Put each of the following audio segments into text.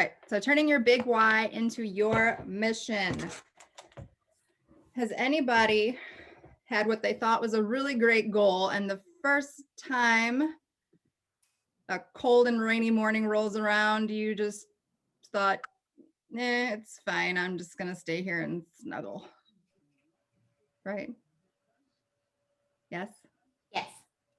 right, so turning your big why into your mission. Has anybody had what they thought was a really great goal, and the first time a cold and rainy morning rolls around, you just thought, it's fine, I'm just gonna stay here and snuggle, right? Yes? Yes.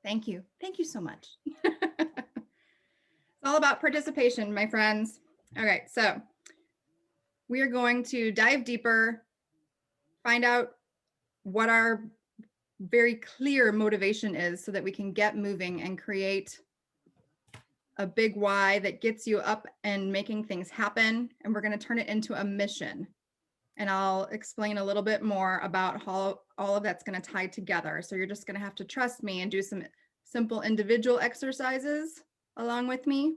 Thank you. Thank you so much. It's all about participation, my friends. All right, so we are going to dive deeper, find out what our very clear motivation is so that we can get moving and create a big why that gets you up and making things happen. And we're going to turn it into a mission. And I'll explain a little bit more about how all of that's going to tie together. So you're just going to have to trust me and do some simple individual exercises along with me.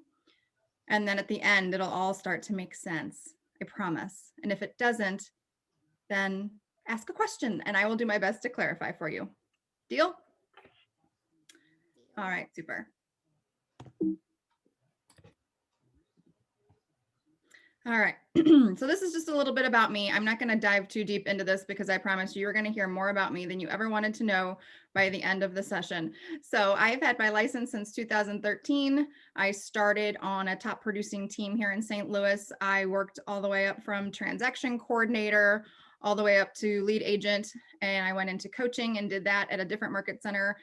And then at the end, it'll all start to make sense. I promise. And if it doesn't, then ask a question and I will do my best to clarify for you. Deal? All right, super. All right, so this is just a little bit about me. I'm not going to dive too deep into this because I promise you're going to hear more about me than you ever wanted to know by the end of the session. So I've had my license since 2013. I started on a top producing team here in St. Louis. I worked all the way up from transaction coordinator all the way up to lead agent, and I went into coaching and did that at a different market center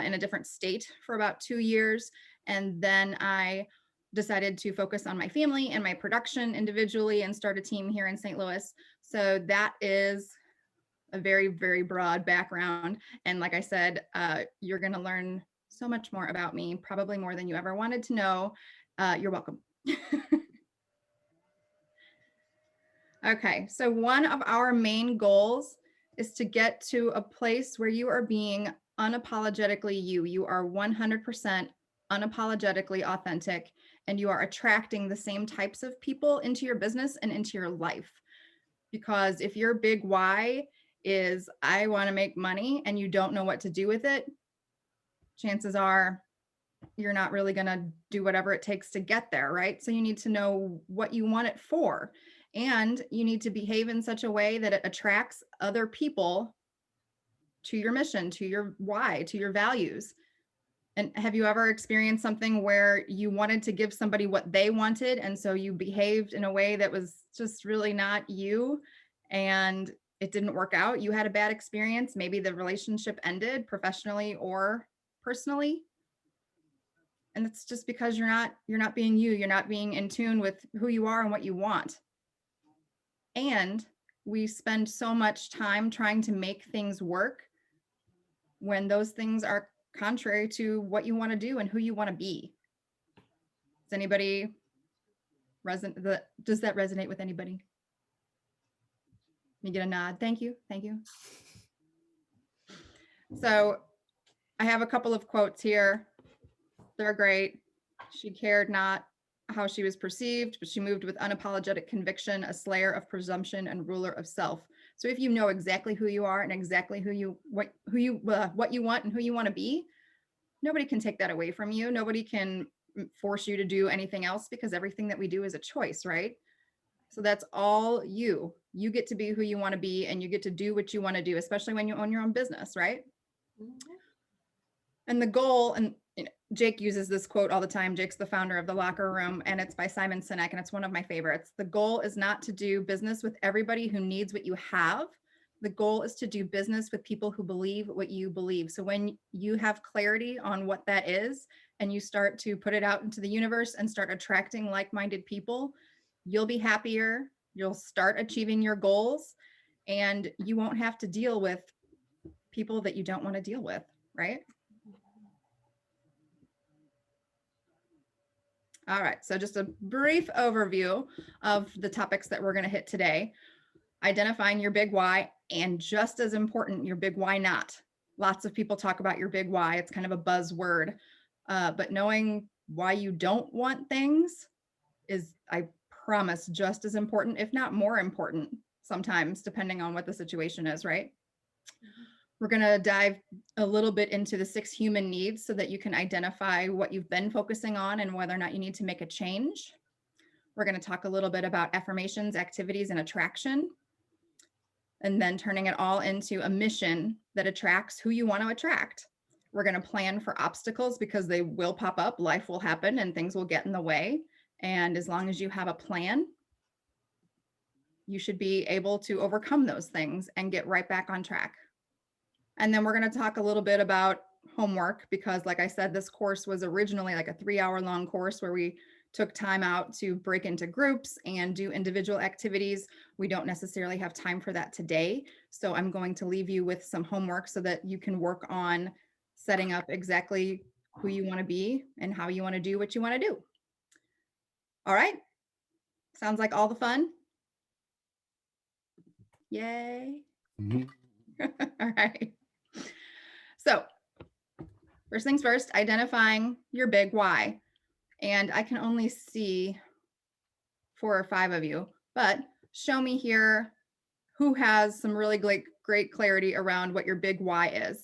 in a different state for about 2 years. And then I decided to focus on my family and my production individually and start a team here in St. Louis. So that is a very, very broad background. And like I said, you're going to learn so much more about me, probably more than you ever wanted to know. You're welcome. Okay, so one of our main goals is to get to a place where you are being unapologetically you. You are 100% unapologetically authentic, and you are attracting the same types of people into your business and into your life. Because if your big why is, I want to make money, and you don't know what to do with it, chances are you're not really going to do whatever it takes to get there, right? So you need to know what you want it for. And you need to behave in such a way that it attracts other people to your mission, to your why, to your values. And have you ever experienced something where you wanted to give somebody what they wanted, and so you behaved in a way that was just really not you, and it didn't work out? You had a bad experience. Maybe the relationship ended professionally or personally. And it's just because you're not being you. You're not being in tune with who you are and what you want. And we spend so much time trying to make things work when those things are contrary to what you want to do and who you want to be. Does anybody does that resonate with anybody? You get a nod. Thank you. Thank you. So I have a couple of quotes here. They're great. She cared not how she was perceived, but she moved with unapologetic conviction, a slayer of presumption and ruler of self. So if you know exactly who you are and exactly what you want and who you want to be, nobody can take that away from you. Nobody can force you to do anything else, because everything that we do is a choice, right? So that's all you. You get to be who you want to be, and you get to do what you want to do, especially when you own your own business, right? Mm-hmm. And the goal, and Jake uses this quote all the time. Jake's the founder of The Locker Room, and it's by Simon Sinek, and it's one of my favorites. The goal is not to do business with everybody who needs what you have. The goal is to do business with people who believe what you believe. So when you have clarity on what that is, and you start to put it out into the universe and start attracting like-minded people, you'll be happier, you'll start achieving your goals, and you won't have to deal with people that you don't want to deal with, right? All right, so just a brief overview of the topics that we're going to hit today. Identifying your big why, and just as important, your big why not. Lots of people talk about your big why. It's kind of a buzzword, but knowing why you don't want things is, I promise, just as important, if not more important sometimes, depending on what the situation is, right? We're going to dive a little bit into the 6 human needs so that you can identify what you've been focusing on and whether or not you need to make a change. We're going to talk a little bit about affirmations, activities, and attraction, and then turning it all into a mission that attracts who you want to attract. We're going to plan for obstacles because they will pop up, life will happen, and things will get in the way. And as long as you have a plan, you should be able to overcome those things and get right back on track. And then we're going to talk a little bit about homework because, like I said, this course was originally like a 3-hour long course where we took time out to break into groups and do individual activities. We don't necessarily have time for that today. So I'm going to leave you with some homework so that you can work on setting up exactly who you want to be and how you want to do what you want to do. All right. Sounds like all the fun. Yay. All right. So first things first, identifying your big why. And I can only see 4 or 5 of you, but show me here who has some really great clarity around what your big why is.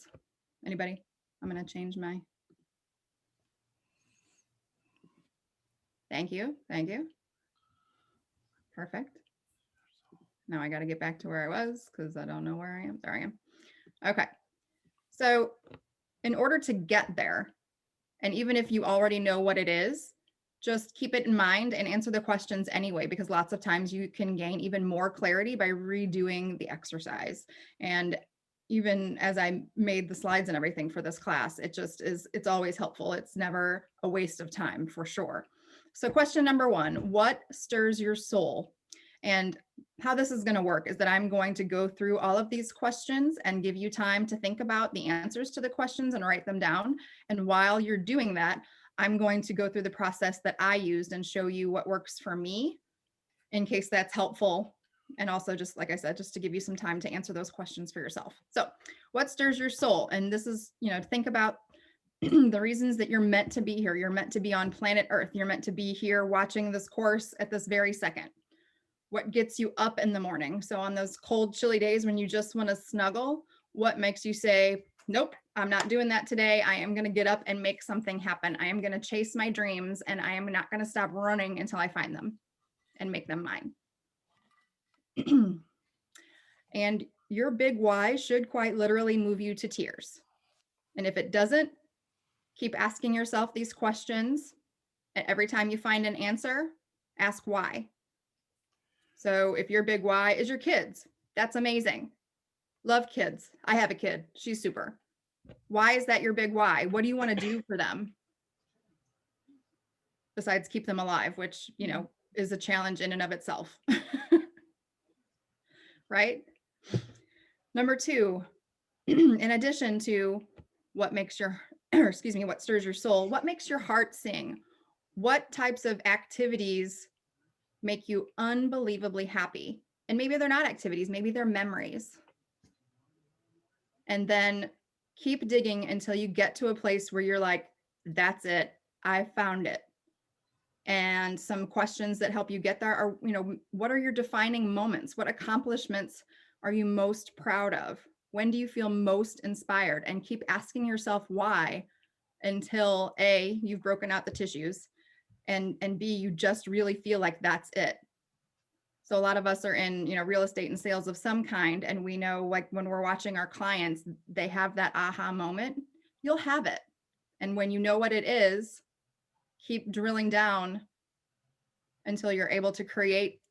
Anybody? I'm going to change my. Thank you. Thank you. Perfect. Now I got to get back to where I was because I don't know where I am. There I am. Okay. So in order to get there, and even if you already know what it is, just keep it in mind and answer the questions anyway, because lots of times you can gain even more clarity by redoing the exercise. And even as I made the slides and everything for this class, it's always helpful. It's never a waste of time for sure. So question number 1, what stirs your soul? And how this is going to work is that I'm going to go through all of these questions and give you time to think about the answers to the questions and write them down. And while you're doing that, I'm going to go through the process that I used and show you what works for me in case that's helpful. And also, just like I said, just to give you some time to answer those questions for yourself. So what stirs your soul? And this is, think about the reasons that you're meant to be here. You're meant to be on planet Earth. You're meant to be here watching this course at this very second. What gets you up in the morning? So on those cold, chilly days when you just want to snuggle, what makes you say, nope, I'm not doing that today. I am going to get up and make something happen. I am going to chase my dreams and I am not going to stop running until I find them and make them mine. And your big why should quite literally move you to tears. And if it doesn't, keep asking yourself these questions. And every time you find an answer, ask why. So if your big why is your kids, that's amazing. Love kids. I have a kid. She's super. Why is that your big why? What do you want to do for them? Besides keep them alive, which, is a challenge in and of itself. Right? Number 2, in addition to what makes what stirs your soul, what makes your heart sing? What types of activities make you unbelievably happy? And maybe they're not activities, maybe they're memories. And then keep digging until you get to a place where you're like, that's it, I found it. And some questions that help you get there are, what are your defining moments? What accomplishments are you most proud of? When do you feel most inspired? And keep asking yourself why until A, you've broken out the tissues, and B, you just really feel like that's it. So a lot of us are in, real estate and sales of some kind. And we know, like, when we're watching our clients, they have that aha moment. You'll have it. And when you know what it is, keep drilling down until you're able to create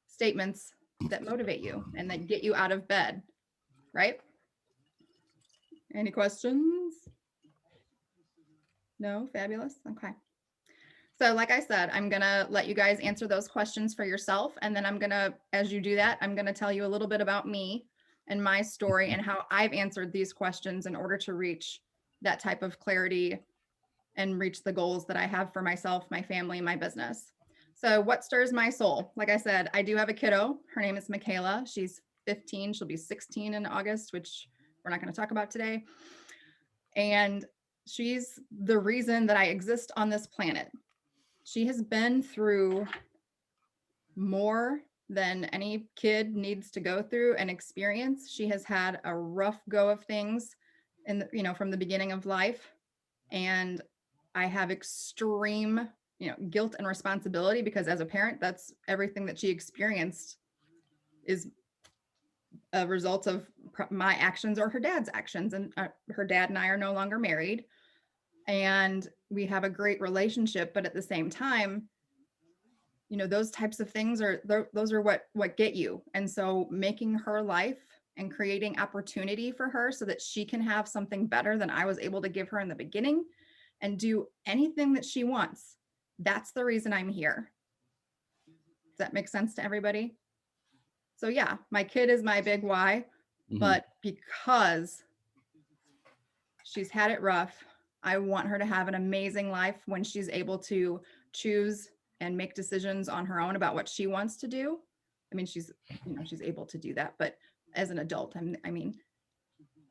statements that motivate you and that get you out of bed, right? Any questions? No? Fabulous. Okay. So like I said, I'm going to let you guys answer those questions for yourself. And then I'm going to, as you do that, I'm going to tell you a little bit about me and my story and how I've answered these questions in order to reach that type of clarity and reach the goals that I have for myself, my family, my business. So what stirs my soul? Like I said, I do have a kiddo. Her name is Michaela. She's 15. She'll be 16 in August, which we're not going to talk about today. And she's the reason that I exist on this planet. She has been through more than any kid needs to go through and experience. She has had a rough go of things from the beginning of life. And I have extreme guilt and responsibility, because as a parent, that's everything that she experienced is a result of my actions or her dad's actions. And her dad and I are no longer married, and we have a great relationship. But at the same time, those types of things those are what get you. And so making her life and creating opportunity for her so that she can have something better than I was able to give her in the beginning and do anything that she wants. That's the reason I'm here. Does that make sense to everybody? So yeah, my kid is my big why, but because she's had it rough, I want her to have an amazing life when she's able to choose and make decisions on her own about what she wants to do. I mean, she's able to do that, but as an adult, and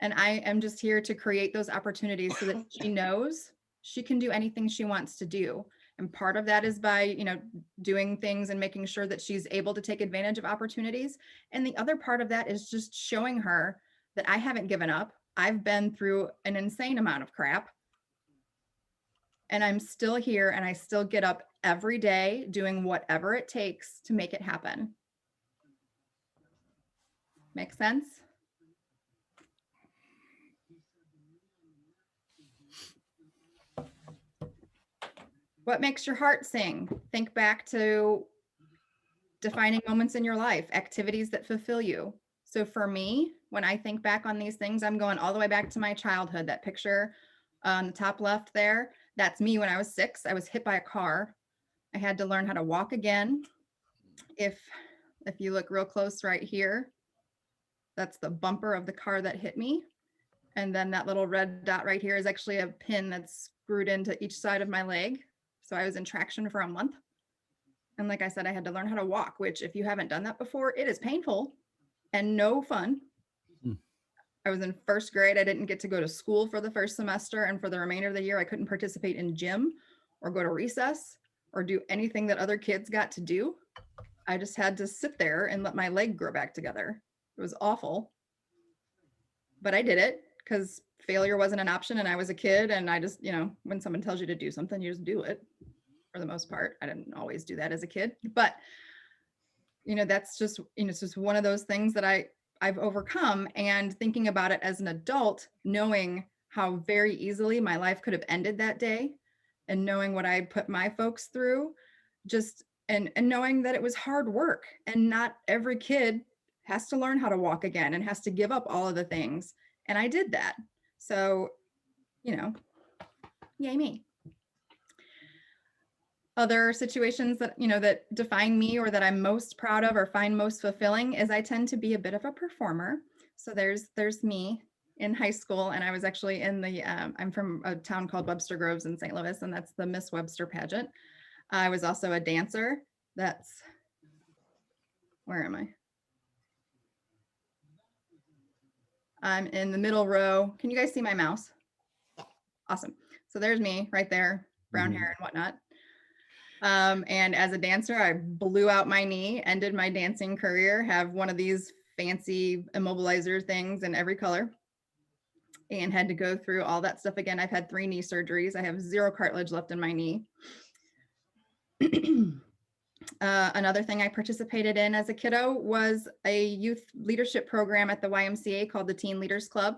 I am just here to create those opportunities so that she knows she can do anything she wants to do. And part of that is by, doing things and making sure that she's able to take advantage of opportunities. And the other part of that is just showing her that I haven't given up. I've been through an insane amount of crap, and I'm still here, and I still get up every day doing whatever it takes to make it happen. Make sense? What makes your heart sing? Think back to defining moments in your life, activities that fulfill you. So for me, when I think back on these things, I'm going all the way back to my childhood. That picture on the top left there, that's me when I was 6. I was hit by a car. I had to learn how to walk again. If you look real close right here, that's the bumper of the car that hit me. And then that little red dot right here is actually a pin that's screwed into each side of my leg. So I was in traction for a month. And like I said, I had to learn how to walk, which if you haven't done that before, it is painful and no fun. I was in 1st grade. I didn't get to go to school for the first semester. And for the remainder of the year, I couldn't participate in gym or go to recess or do anything that other kids got to do. I just had to sit there and let my leg grow back together. It was awful. But I did it because failure wasn't an option and I was a kid. And I just, when someone tells you to do something, you just do it for the most part. I didn't always do that as a kid, but that's just, it's just one of those things that I've overcome. And thinking about it as an adult, knowing how very easily my life could have ended that day, and knowing what I put my folks through, just and knowing that it was hard work, and not every kid has to learn how to walk again and has to give up all of the things. And I did that. So, yay me. Other situations that, that define me or that I'm most proud of or find most fulfilling is I tend to be a bit of a performer. So there's me in high school, and I was actually in the, I'm from a town called Webster Groves in St. Louis, and that's the Miss Webster pageant. I was also a dancer. Where am I? I'm in the middle row. Can you guys see my mouse? Awesome. So there's me right there, brown hair and whatnot. And as a dancer, I blew out my knee, ended my dancing career, have one of these fancy immobilizer things in every color, and had to go through all that stuff again. I've had 3 knee surgeries. I have 0 cartilage left in my knee. Another thing I participated in as a kiddo was a youth leadership program at the YMCA called the Teen Leaders Club.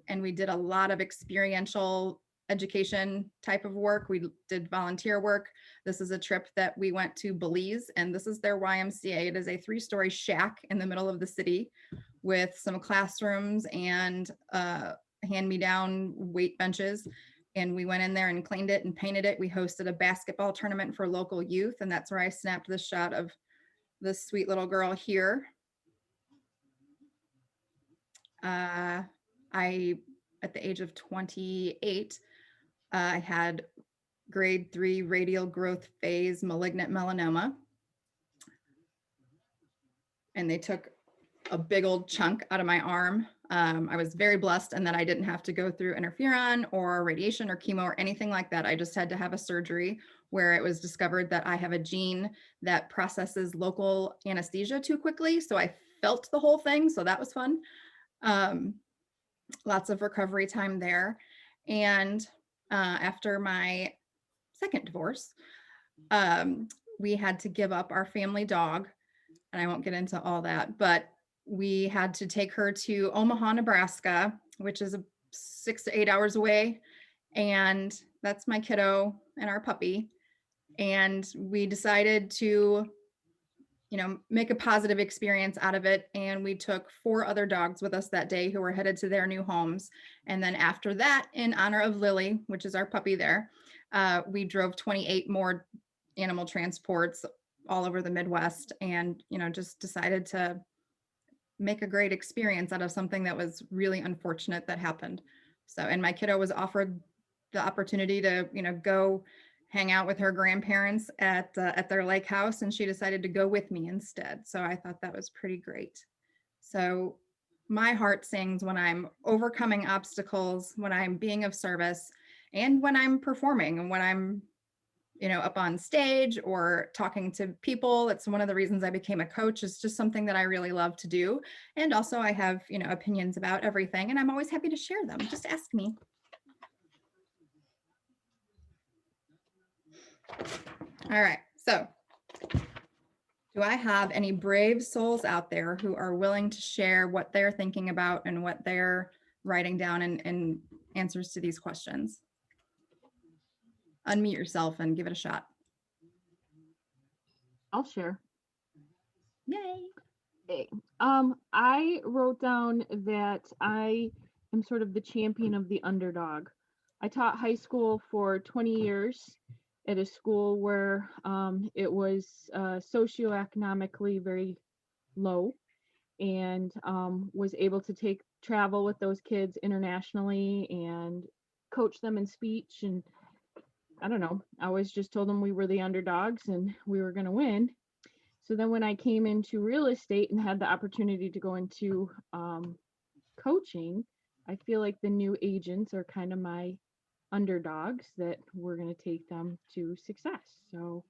And we did a lot of experiential education type of work. We did volunteer work. This is a trip that we went to Belize, and this is their YMCA. It is a 3-story shack in the middle of the city with some classrooms and hand-me-down weight benches. And we went in there and cleaned it and painted it. We hosted a basketball tournament for local youth, and that's where I snapped this shot of this sweet little girl here. At the age of 28, I had grade 3 radial growth phase malignant melanoma. And they took a big old chunk out of my arm. I was very blessed in that I didn't have to go through interferon or radiation or chemo or anything like that. I just had to have a surgery where it was discovered that I have a gene that processes local anesthesia too quickly. So I felt the whole thing. So that was fun. Lots of recovery time there. And after my second divorce, we had to give up our family dog, and I won't get into all that, but we had to take her to Omaha, Nebraska, which is 6 to 8 hours away. And that's my kiddo and our puppy. And we decided to, make a positive experience out of it. And we took 4 other dogs with us that day who were headed to their new homes. And then after that, in honor of Lily, which is our puppy there, we drove 28 more animal transports all over the Midwest, and, just decided to make a great experience out of something that was really unfortunate that happened. So, and my kiddo was offered the opportunity to, go hang out with her grandparents at their lake house, and she decided to go with me instead. So I thought that was pretty great. So my heart sings when I'm overcoming obstacles, when I'm being of service, and when I'm performing, and when I'm up on stage or talking to people. It's one of the reasons I became a coach. Is just something that I really love to do. And also I have, opinions about everything, and I'm always happy to share them. Just ask me. All right. So do I have any brave souls out there who are willing to share what they're thinking about and what they're writing down in answers to these questions? Unmute yourself and give it a shot. I'll share. Yay. Hey, I wrote down that I am sort of the champion of the underdog. I taught high school for 20 years at a school where it was socioeconomically very low, and was able to travel with those kids internationally and coach them in speech. And I don't know, I always just told them we were the underdogs and we were going to win. So then when I came into real estate and had the opportunity to go into coaching, I feel like the new agents are kind of my underdogs that we're going to take them to success. So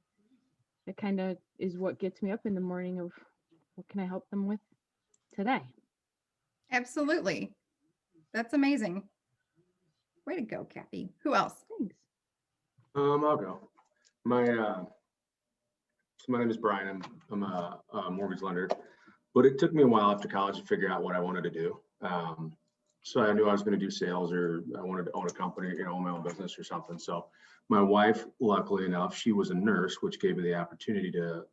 that kind of is what gets me up in the morning of what can I help them with today. Absolutely. That's amazing. Way to go, Kathy. Who else? Thanks. I'll go. My name is Brian. I'm a mortgage lender, but it took me a while after college to figure out what I wanted to do. So I knew I was going to do sales, or I wanted to own a company, own my own business or something. So my wife, luckily enough, she was a nurse, which gave me the opportunity to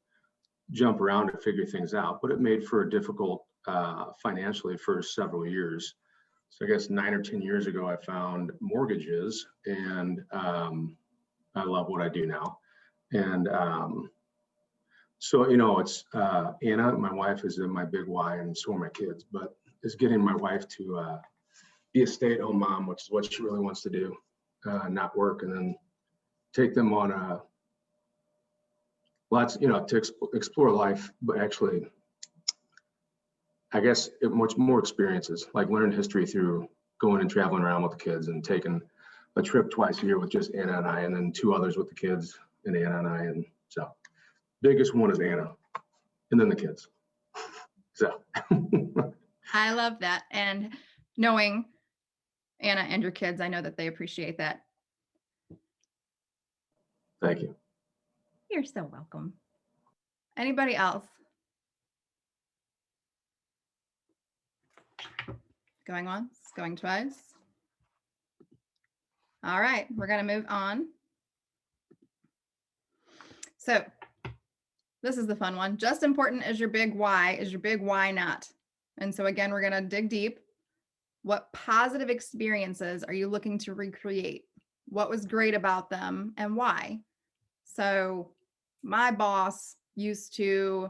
jump around and figure things out, but it made for a difficult financially for several years. So I guess 9 or 10 years ago, I found mortgages, and I love what I do now. And so, it's Anna, my wife, is in my big why, and so are my kids, but it's getting my wife to be a stay-at-home mom, which is what she really wants to do, not work, and then take them on lots, to explore life, but actually, I guess, much more experiences, like learning history through going and traveling around with the kids and taking a trip twice a year with just Anna and I, and then 2 others with the kids and Anna and I. And so biggest one is Anna, and then the kids. So I love that. And knowing Anna and your kids, I know that they appreciate that. Thank you. You're so welcome. Anybody else? Going once, going twice. All right, we're going to move on. So this is the fun one. Just important as your big why is your big why not. And so again, we're going to dig deep. What positive experiences are you looking to recreate? What was great about them and why? So my boss used to,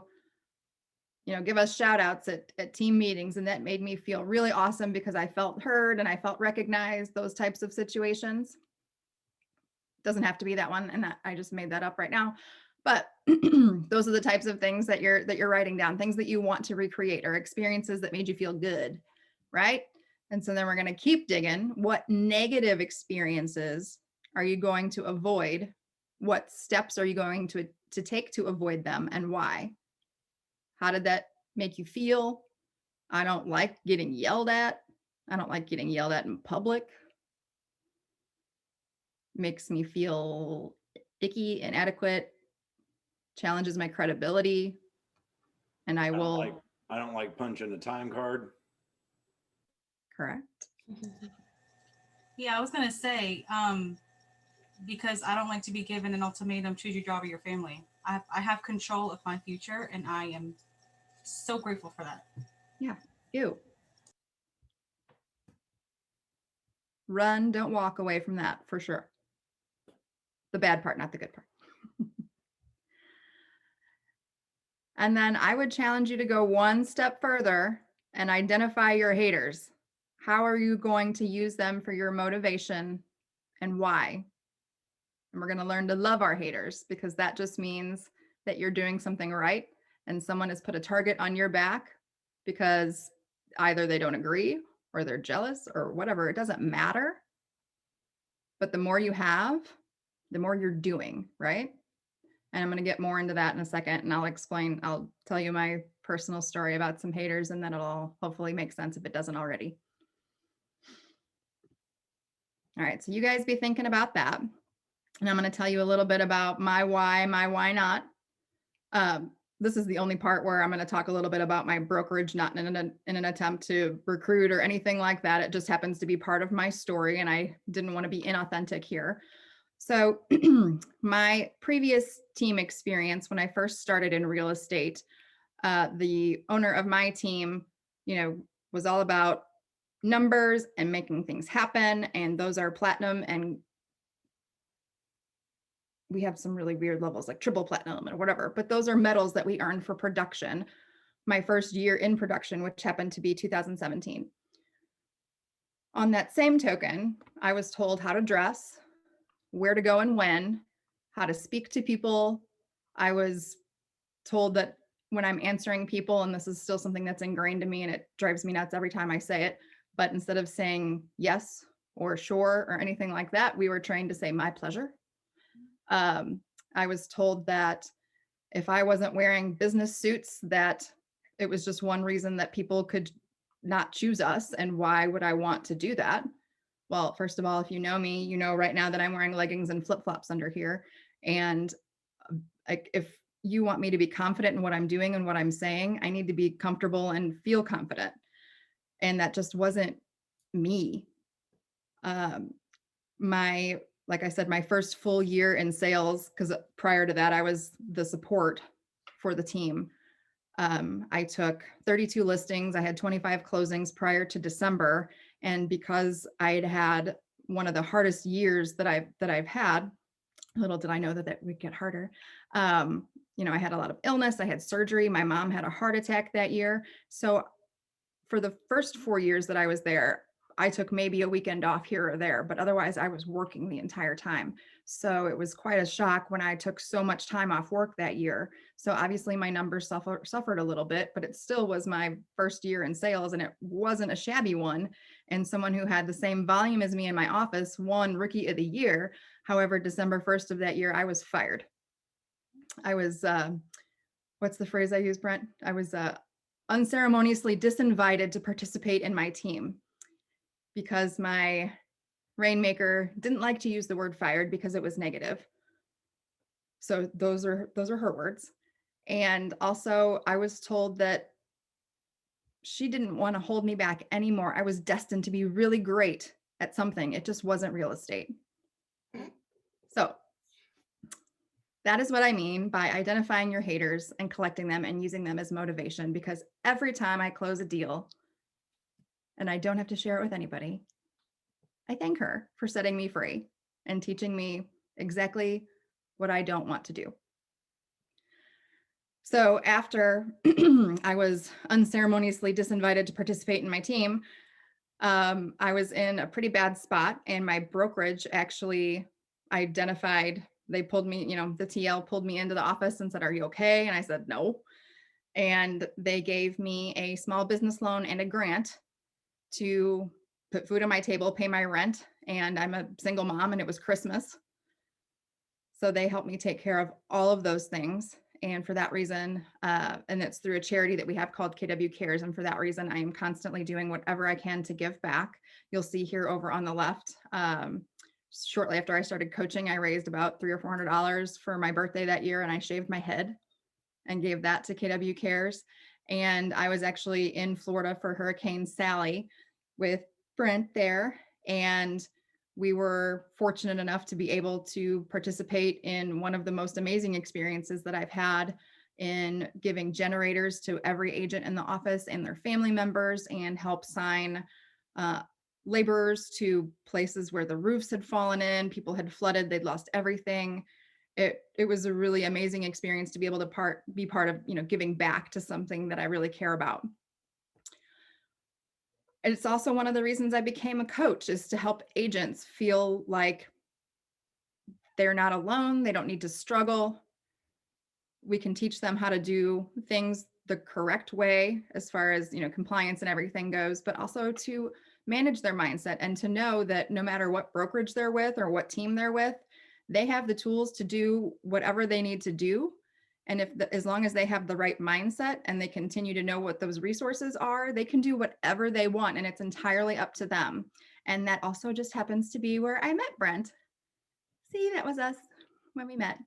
give us shout outs at team meetings, and that made me feel really awesome because I felt heard and I felt recognized, those types of situations. Doesn't have to be that one, and I just made that up right now. But those are the types of things that you're writing down, things that you want to recreate, or experiences that made you feel good, right? And so then we're going to keep digging. What negative experiences are you going to avoid? What steps are you going to take to avoid them, and why? How did that make you feel? I don't like getting yelled at. I don't like getting yelled at in public. Makes me feel icky, inadequate, challenges my credibility, and I will I don't like punching a time card. correct. Yeah, I was gonna say, because I don't like to be given an ultimatum: choose your job or your family. I have control of my future, and I am so grateful for that. You run, don't walk away from that for sure. The bad part, not the good part. And then I would challenge you to go one step further and identify your haters. How are you going to use them for your motivation and why? And we're going to learn to love our haters, because that just means that you're doing something right and someone has put a target on your back because either they don't agree or they're jealous or whatever. It doesn't matter. But the more you have, the more you're doing, right? And I'm going to get more into that in a second, and I'll tell you my personal story about some haters, and then it'll hopefully make sense if it doesn't already. All right, so you guys be thinking about that. And I'm going to tell you a little bit about my why not. This is the only part where I'm going to talk a little bit about my brokerage, not in an attempt to recruit or anything like that. It just happens to be part of my story, and I didn't want to be inauthentic here. So my previous team experience, when I first started in real estate, the owner of my team, was all about numbers and making things happen. And those are platinum, and we have some really weird levels like triple platinum or whatever, but those are medals that we earn for production. My first year in production, which happened to be 2017. On that same token, I was told how to dress, where to go and when, how to speak to people. I was told that when I'm answering people, and this is still something that's ingrained in me and it drives me nuts every time I say it, but instead of saying yes or sure or anything like that, we were trained to say my pleasure. I was told that if I wasn't wearing business suits, that it was just one reason that people could not choose us, and why would I want to do that? Well, first of all, if you know me, you know right now that I'm wearing leggings and flip-flops under here. And if you want me to be confident in what I'm doing and what I'm saying, I need to be comfortable and feel confident. And that just wasn't me. Like I said, my first full year in sales, because prior to that, I was the support for the team. I took 32 listings. I had 25 closings prior to December. And because I'd had one of the hardest years that I've had, little did I know that would get harder. I had a lot of illness. I had surgery. My mom had a heart attack that year. So for the first 4 years that I was there, I took maybe a weekend off here or there, but otherwise I was working the entire time. So it was quite a shock when I took so much time off work that year. So obviously my numbers suffered a little bit, but it still was my first year in sales, and it wasn't a shabby one. And someone who had the same volume as me in my office won Rookie of the Year. However, December 1st of that year, I was fired. I was, what's the phrase I use, Brent? I was unceremoniously disinvited to participate in my team, because my rainmaker didn't like to use the word fired because it was negative. So those are her words. And also I was told that she didn't want to hold me back anymore. I was destined to be really great at something. It just wasn't real estate. So that is what I mean by identifying your haters and collecting them and using them as motivation, because every time I close a deal, and I don't have to share it with anybody, I thank her for setting me free and teaching me exactly what I don't want to do. So after I was unceremoniously disinvited to participate in my team, I was in a pretty bad spot, and my brokerage actually identified, they pulled me, the TL pulled me into the office and said, "Are you okay?" And I said, "No." And they gave me a small business loan and a grant to put food on my table, pay my rent. And I'm a single mom, and it was Christmas. So they helped me take care of all of those things. And for that reason, and it's through a charity that we have called KW Cares. And for that reason, I am constantly doing whatever I can to give back. You'll see here over on the left, shortly after I started coaching, I raised about $300 or $400 for my birthday that year, and I shaved my head and gave that to KW Cares. And I was actually in Florida for Hurricane Sally with Brent there. And we were fortunate enough to be able to participate in one of the most amazing experiences that I've had in giving generators to every agent in the office and their family members, and help sign laborers to places where the roofs had fallen in, people had flooded, they'd lost everything. It was a really amazing experience to be able to be part of, giving back to something that I really care about. It's also one of the reasons I became a coach, is to help agents feel like they're not alone. They don't need to struggle. We can teach them how to do things the correct way as far as, compliance and everything goes, but also to manage their mindset and to know that no matter what brokerage they're with or what team they're with, they have the tools to do whatever they need to do. And as long as they have the right mindset and they continue to know what those resources are, they can do whatever they want, and it's entirely up to them. And that also just happens to be where I met Brent. See, that was us when we met.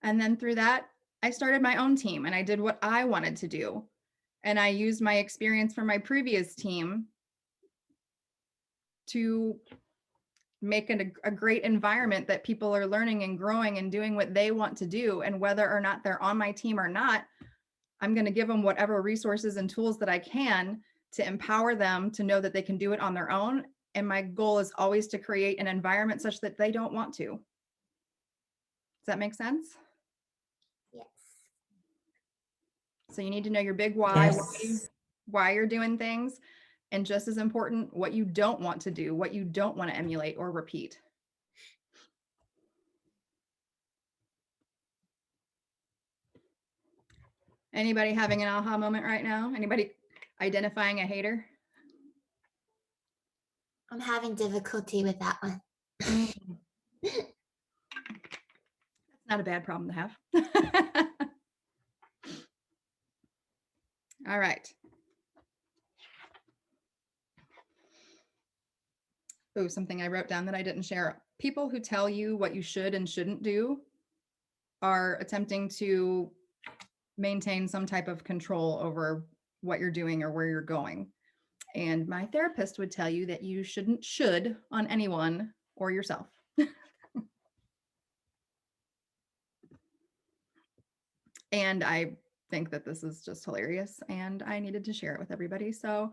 And then through that, I started my own team and I did what I wanted to do. And I used my experience from my previous team to make a great environment that people are learning and growing and doing what they want to do. And whether or not they're on my team or not, I'm going to give them whatever resources and tools that I can to empower them to know that they can do it on their own. And my goal is always to create an environment such that they don't want to. Does that make sense? Yes. So you need to know your big why, Yes. why you're doing things, and just as important, what you don't want to do, what you don't want to emulate or repeat. Anybody having an aha moment right now? Anybody identifying a hater? I'm having difficulty with that one. That's not a bad problem to have. All right. Oh, something I wrote down that I didn't share. People who tell you what you should and shouldn't do are attempting to maintain some type of control over what you're doing or where you're going. And my therapist would tell you that you shouldn't should on anyone or yourself. And I think that this is just hilarious, and I needed to share it with everybody. So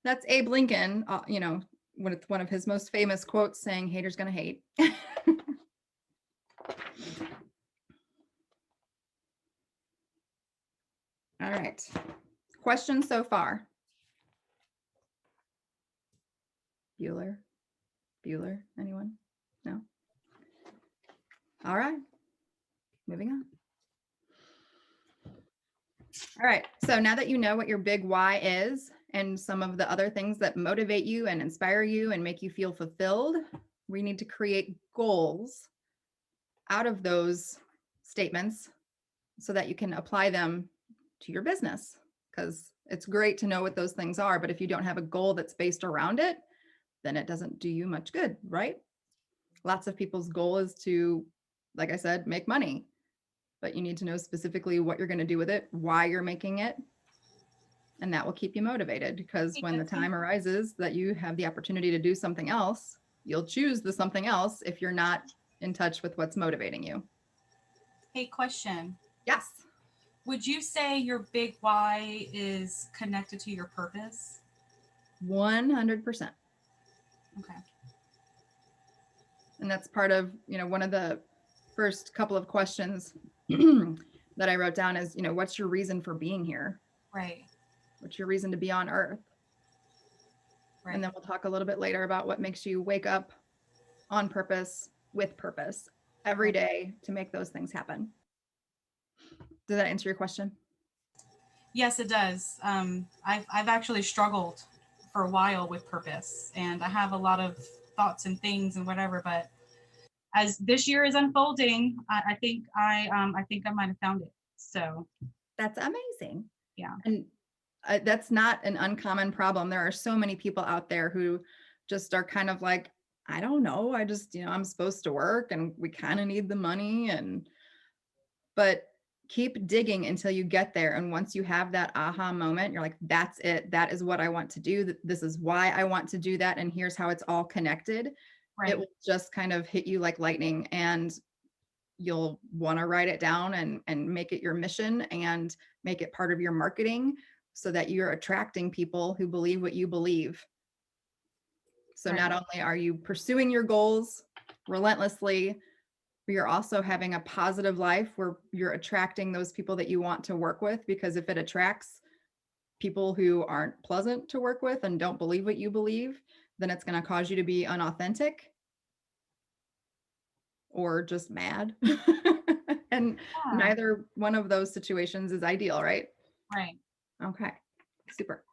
that's Abe Lincoln, with one of his most famous quotes saying, "Haters gonna hate." All right. Questions so far? Bueller? Anyone? No? All right. Moving on. All right. So now that you know what your big why is and some of the other things that motivate you and inspire you and make you feel fulfilled, we need to create goals out of those statements so that you can apply them to your business. Because it's great to know what those things are, but if you don't have a goal that's based around it, then it doesn't do you much good, right? Lots of people's goal is to, like I said, make money, but you need to know specifically what you're going to do with it, why you're making it, and that will keep you motivated, because when the time arises that you have the opportunity to do something else, you'll choose the something else if you're not in touch with what's motivating you. Hey, question. Yes. Would you say your big why is connected to your purpose? 100%. Okay. And that's part of, one of the first couple of questions that I wrote down is, what's your reason for being here? Right. What's your reason to be on earth? Right. And then we'll talk a little bit later about what makes you wake up on purpose, with purpose, every day to make those things happen. Does that answer your question? Yes, it does. I've actually struggled for a while with purpose, and I have a lot of thoughts and things and whatever. But as this year is unfolding, I think I might have found it. So that's amazing. Yeah, and that's not an uncommon problem. There are so many people out there who just are kind of like, I don't know. I just, I'm supposed to work and we kind of need the money but keep digging until you get there. And once you have that aha moment, you're like, that's it. That is what I want to do. This is why I want to do that. And here's how it's all connected. Right. It will just kind of hit you like lightning, and you'll want to write it down and make it your mission and make it part of your marketing so that you're attracting people who believe what you believe. So Right. not only are you pursuing your goals relentlessly, but you're also having a positive life where you're attracting those people that you want to work with, because if it attracts people who aren't pleasant to work with and don't believe what you believe, then it's going to cause you to be unauthentic or just mad. And Yeah. neither one of those situations is ideal, right? Right. Okay, super.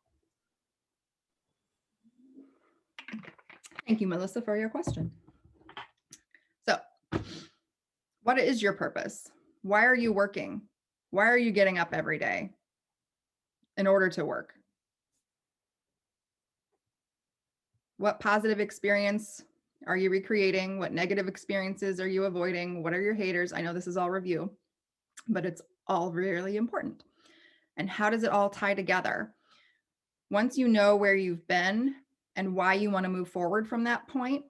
Thank you, Melissa, for your question. So, what is your purpose? Why are you working? Why are you getting up every day in order to work? What positive experience are you recreating? What negative experiences are you avoiding? What are your haters? I know this is all review, but it's all really important. And how does it all tie together? Once you know where you've been and why you want to move forward from that point,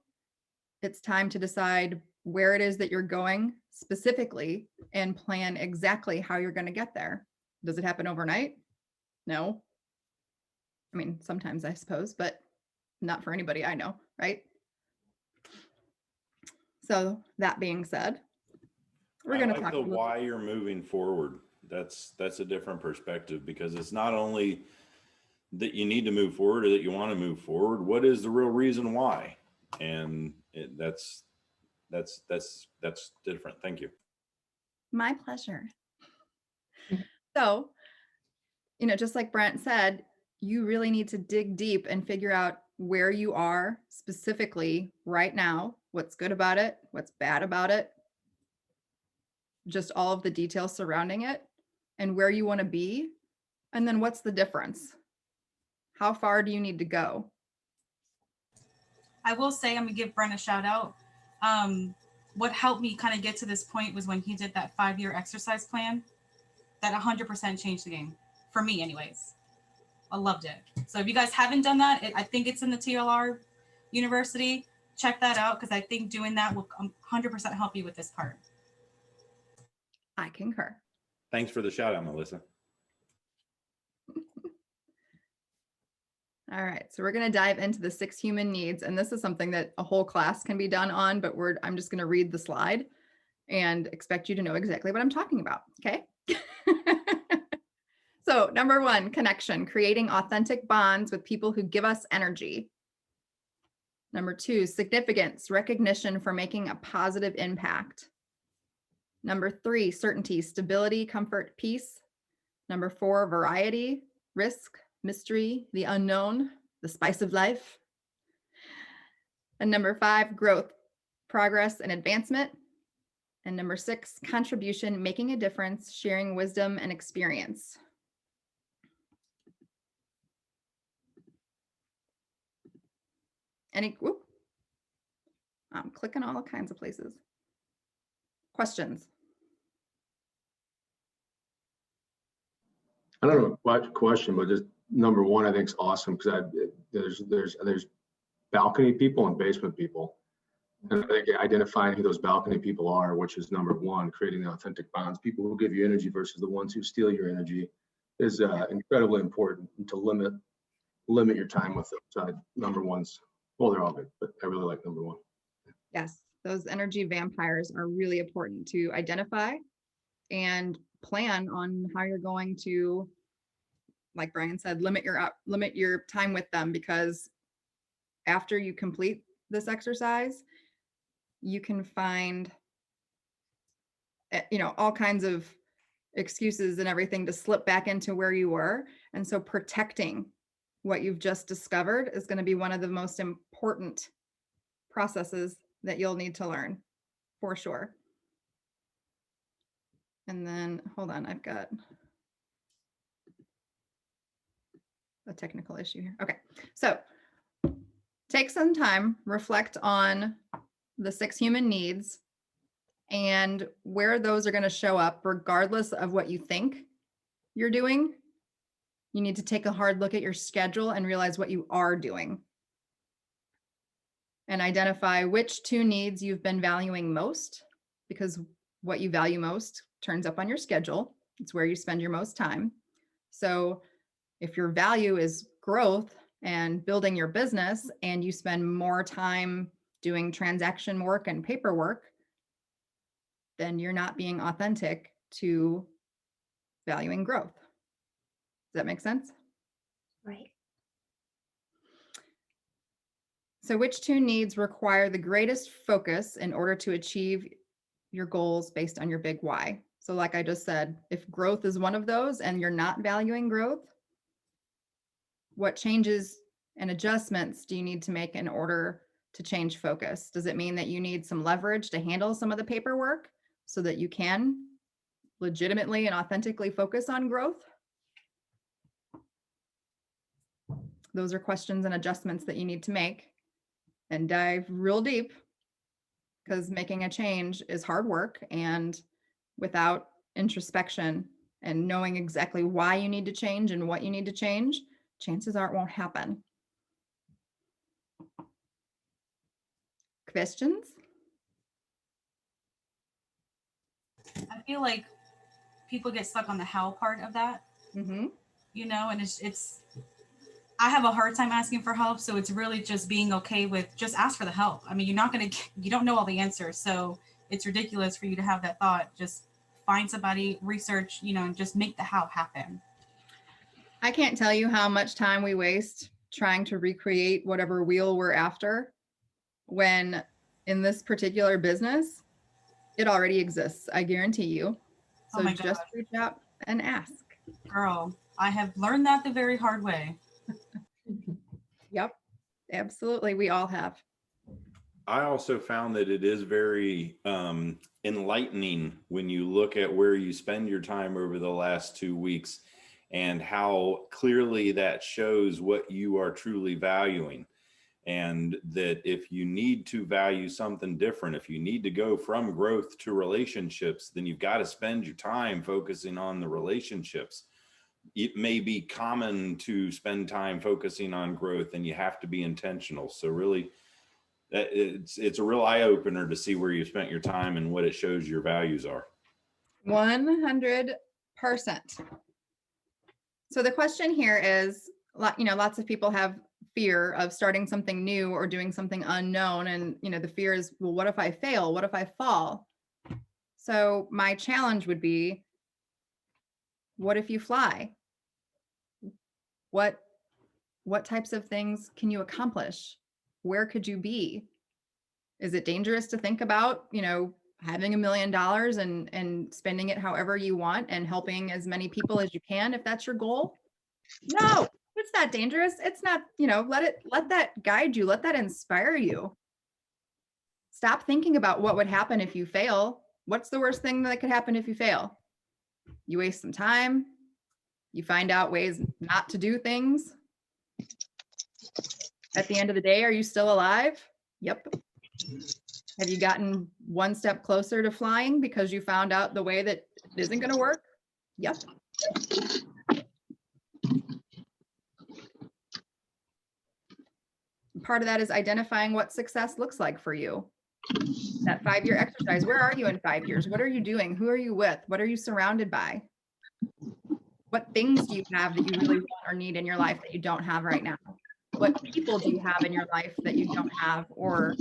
it's time to decide where it is that you're going specifically and plan exactly how you're going to get there. Does it happen overnight? No. I mean, sometimes I suppose, but not for anybody I know, right? So that being said, we're I going to like talk the a little. why you're moving forward. That's a different perspective, because it's not only that you need to move forward or that you want to move forward. What is the real reason why? And that's different. Thank you. My pleasure. So, just like Brent said, you really need to dig deep and figure out where you are specifically right now, what's good about it, what's bad about it, just all of the details surrounding it, and where you want to be. And then what's the difference? How far do you need to go? I will say, I'm gonna give Brent a shout out. What helped me kind of get to this point was when he did that 5-year exercise plan. That 100% changed the game for me, anyways. I loved it. So if you guys haven't done that, I think it's in the TLR University. Check that out, because I think doing that will 100% help you with this part. I concur. Thanks for the shout out, Melissa. All right, so we're going to dive into the 6 human needs, and this is something that a whole class can be done on, but I'm just going to read the slide and expect you to know exactly what I'm talking about, okay? So number 1, connection, creating authentic bonds with people who give us energy. Number 2, significance, recognition for making a positive impact. Number 3, certainty, stability, comfort, peace. Number 4, variety, risk, mystery, the unknown, the spice of life. And number 5, growth, progress, and advancement. And number 6, contribution, making a difference, sharing wisdom and experience. I'm clicking all kinds of places. Questions? I don't know what question, but just number one, I think is awesome, because there's balcony people and basement people. And I think identifying who those balcony people are, which is number one, creating the authentic bonds, people who give you energy versus the ones who steal your energy, is incredibly important to limit your time with them. So number one's, well, they're all good, but I really like number one. Yes, those energy vampires are really important to identify and plan on how you're going to, like Brian said, limit your time with them, because after you complete this exercise, you can find all kinds of excuses and everything to slip back into where you were. And so protecting what you've just discovered is going to be one of the most important processes that you'll need to learn, for sure. And then, hold on, I've got a technical issue here. Okay, so take some time, reflect on the 6 human needs and where those are going to show up, regardless of what you think you're doing. You need to take a hard look at your schedule and realize what you are doing. And identify which 2 needs you've been valuing most, because what you value most turns up on your schedule. It's where you spend your most time. So if your value is growth and building your business, and you spend more time doing transaction work and paperwork, then you're not being authentic to valuing growth. Does that make sense? Right. So which 2 needs require the greatest focus in order to achieve your goals based on your big why? So like I just said, if growth is one of those and you're not valuing growth, what changes and adjustments do you need to make in order to change focus? Does it mean that you need some leverage to handle some of the paperwork so that you can legitimately and authentically focus on growth? Those are questions and adjustments that you need to make and dive real deep, because making a change is hard work, and without introspection and knowing exactly why you need to change and what you need to change, chances are it won't happen. Questions? I feel like people get stuck on the how part of that, Mm-hmm. you know, and it's I have a hard time asking for help, so it's really just being okay with just ask for the help. I mean, you don't know all the answers, so it's ridiculous for you to have that thought. Just find somebody, research, you know, and just make the how happen. I can't tell you how much time we waste trying to recreate whatever wheel we're after, when in this particular business, it already exists. I guarantee you. Oh So my just God, reach out and ask. girl, I have learned that the very hard way. Yep, absolutely. We all have. I also found that it is very enlightening when you look at where you spend your time over the last 2 weeks and how clearly that shows what you are truly valuing. And that if you need to value something different, if you need to go from growth to relationships, then you've got to spend your time focusing on the relationships. It may be common to spend time focusing on growth, and you have to be intentional. So really, it's a real eye opener to see where you spent your time and what it shows your values are. 100%. So the question here is, lots of people have fear of starting something new or doing something unknown. And, the fear is, well, what if I fail? What if I fall? So my challenge would be, what if you fly? What types of things can you accomplish? Where could you be? Is it dangerous to think about, having $1 million and spending it however you want and helping as many people as you can, if that's your goal? No, it's not dangerous. It's not, let that guide you. Let that inspire you. Stop thinking about what would happen if you fail. What's the worst thing that could happen if you fail? You waste some time. You find out ways not to do things. At the end of the day, are you still alive? Yep. Have you gotten one step closer to flying because you found out the way that isn't going to work? Yep. Part of that is identifying what success looks like for you. That 5-year exercise. Where are you in 5 years? What are you doing? Who are you with? What are you surrounded by? What things do you have that you really want or need in your life that you don't have right now? What people do you have in your life that you don't have or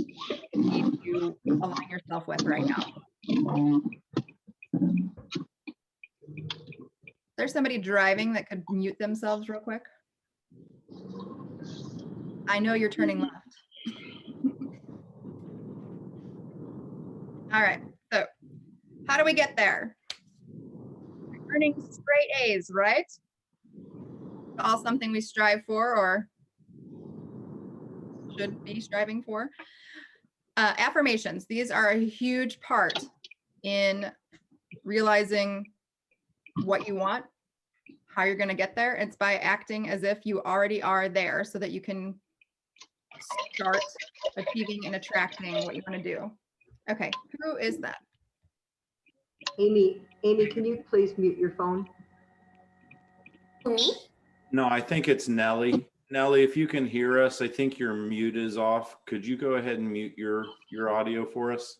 need to align yourself with right now? There's somebody driving that could mute themselves real quick. I know you're turning left. All right, so how do we get there? Earning straight A's, right? All something we strive for or should be striving for. Affirmations, these are a huge part in realizing what you want, how you're going to get there. It's by acting as if you already are there so that you can start achieving and attracting what you want to do. Okay, who is that? Amy, can you please mute your phone? Me? No, I think it's Nellie. Nellie, if you can hear us, I think your mute is off. Could you go ahead and mute your audio for us?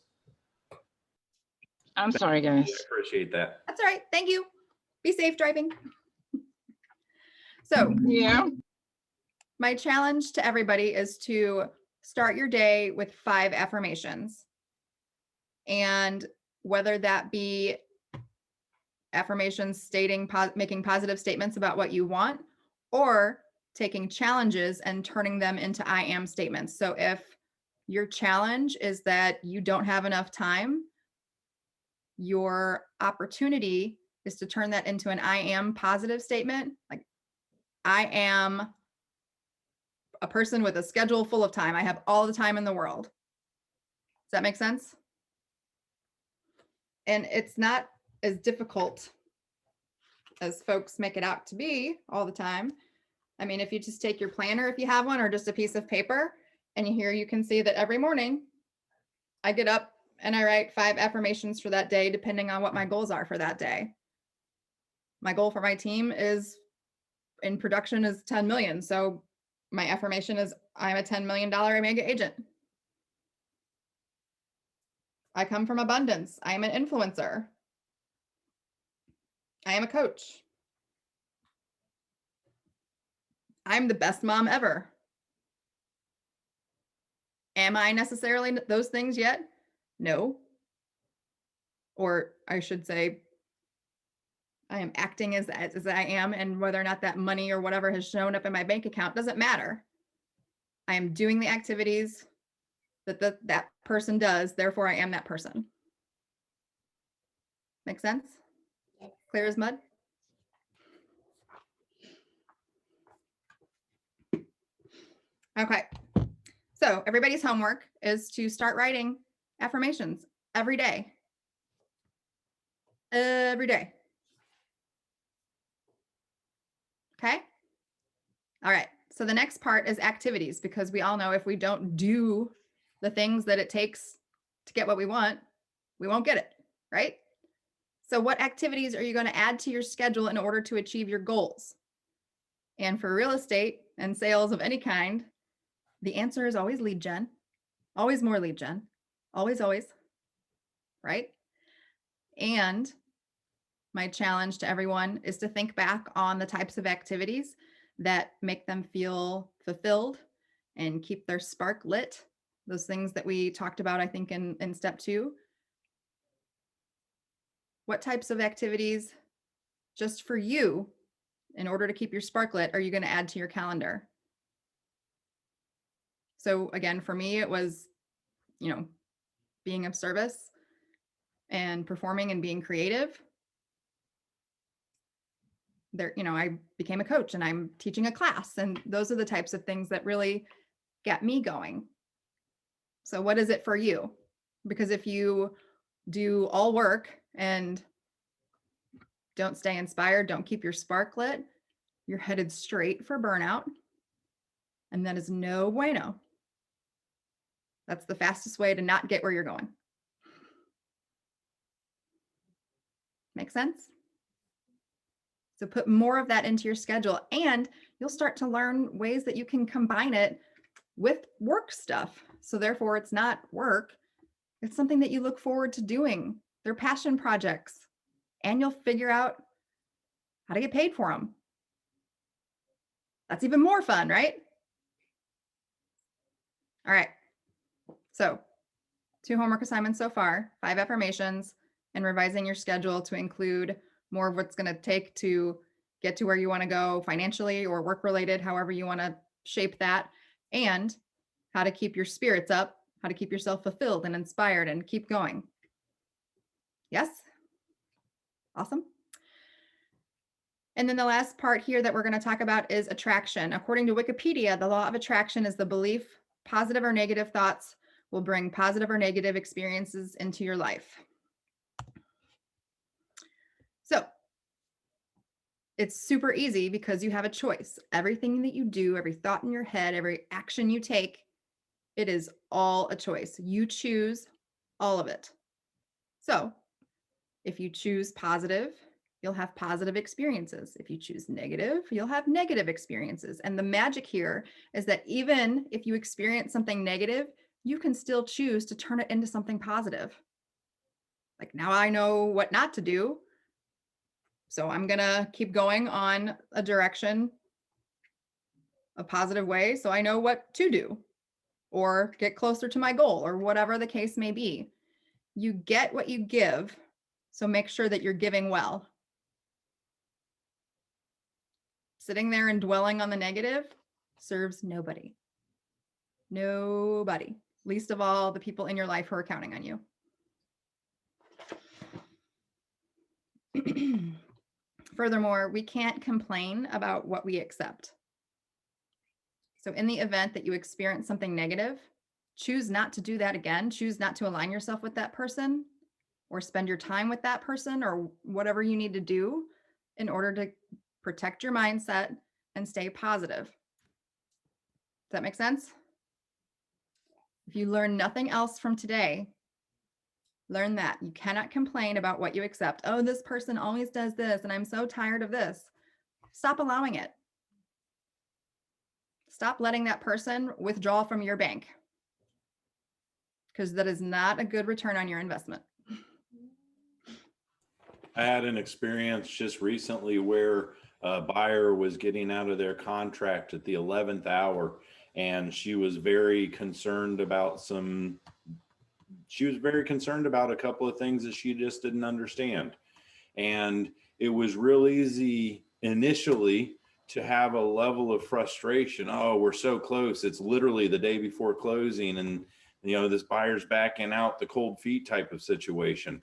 I'm sorry, I guys. appreciate that. That's all right. Thank you. Be safe driving. So Yeah. my challenge to everybody is to start your day with 5 affirmations. And whether that be affirmations stating, making positive statements about what you want, or taking challenges and turning them into I am statements. So if your challenge is that you don't have enough time, your opportunity is to turn that into an I am positive statement. Like, I am a person with a schedule full of time. I have all the time in the world. Does that make sense? And it's not as difficult as folks make it out to be all the time. I mean, if you just take your planner, if you have one, or just a piece of paper, and here you can see that every morning I get up and I write 5 affirmations for that day, depending on what my goals are for that day. My goal for my team is in production is 10 million. So my affirmation is I'm a $10 million Omega agent. I come from abundance. I am an influencer. I am a coach. I'm the best mom ever. Am I necessarily those things yet? No. Or I should say, I am acting as I am, and whether or not that money or whatever has shown up in my bank account doesn't matter. I am doing the activities that that person does, therefore I am that person. Make sense? Yes. Clear as mud? Okay. So everybody's homework is to start writing affirmations every day. Every day. Okay? All right. So the next part is activities, because we all know if we don't do the things that it takes to get what we want, we won't get it, right? So what activities are you going to add to your schedule in order to achieve your goals? And for real estate and sales of any kind, the answer is always lead gen, always more lead gen, always, right? And my challenge to everyone is to think back on the types of activities that make them feel fulfilled and keep their spark lit. Those things that we talked about, I think, in step 2. What types of activities, just for you, in order to keep your spark lit, are you going to add to your calendar? So again, for me, it was, being of service and performing and being creative. There, I became a coach and I'm teaching a class, and those are the types of things that really get me going. So what is it for you? Because if you do all work and don't stay inspired, don't keep your spark lit, you're headed straight for burnout. And that is no bueno. That's the fastest way to not get where you're going. Make sense? So put more of that into your schedule, and you'll start to learn ways that you can combine it with work stuff. So therefore it's not work. It's something that you look forward to doing. They're passion projects, and you'll figure out how to get paid for them. That's even more fun, right? All right. So 2 homework assignments so far, 5 affirmations, and revising your schedule to include more of what's going to take to get to where you want to go financially or work related, however you want to shape that, and how to keep your spirits up, how to keep yourself fulfilled and inspired and keep going. Yes? Awesome. And then the last part here that we're going to talk about is attraction. According to Wikipedia, the law of attraction is the belief positive or negative thoughts will bring positive or negative experiences into your life. So it's super easy because you have a choice. Everything that you do, every thought in your head, every action you take It is all a choice. You choose all of it. So if you choose positive, you'll have positive experiences. If you choose negative, you'll have negative experiences. And the magic here is that even if you experience something negative, you can still choose to turn it into something positive. Like, now I know what not to do. So I'm going to keep going on a direction, a positive way, so I know what to do or get closer to my goal or whatever the case may be. You get what you give. So make sure that you're giving well. Sitting there and dwelling on the negative serves nobody. Nobody. Least of all the people in your life who are counting on you. Furthermore, we can't complain about what we accept. So in the event that you experience something negative, choose not to do that again. Choose not to align yourself with that person or spend your time with that person or whatever you need to do in order to protect your mindset and stay positive. Does that make sense? If you learn nothing else from today, learn that you cannot complain about what you accept. Oh, this person always does this, and I'm so tired of this. Stop allowing it. Stop letting that person withdraw from your bank, because that is not a good return on your investment. I had an experience just recently where a buyer was getting out of their contract at the 11th hour, and she was very concerned about a couple of things that she just didn't understand. And it was real easy initially to have a level of frustration. Oh, we're so close. It's literally the day before closing, and this buyer's backing out, the cold feet type of situation.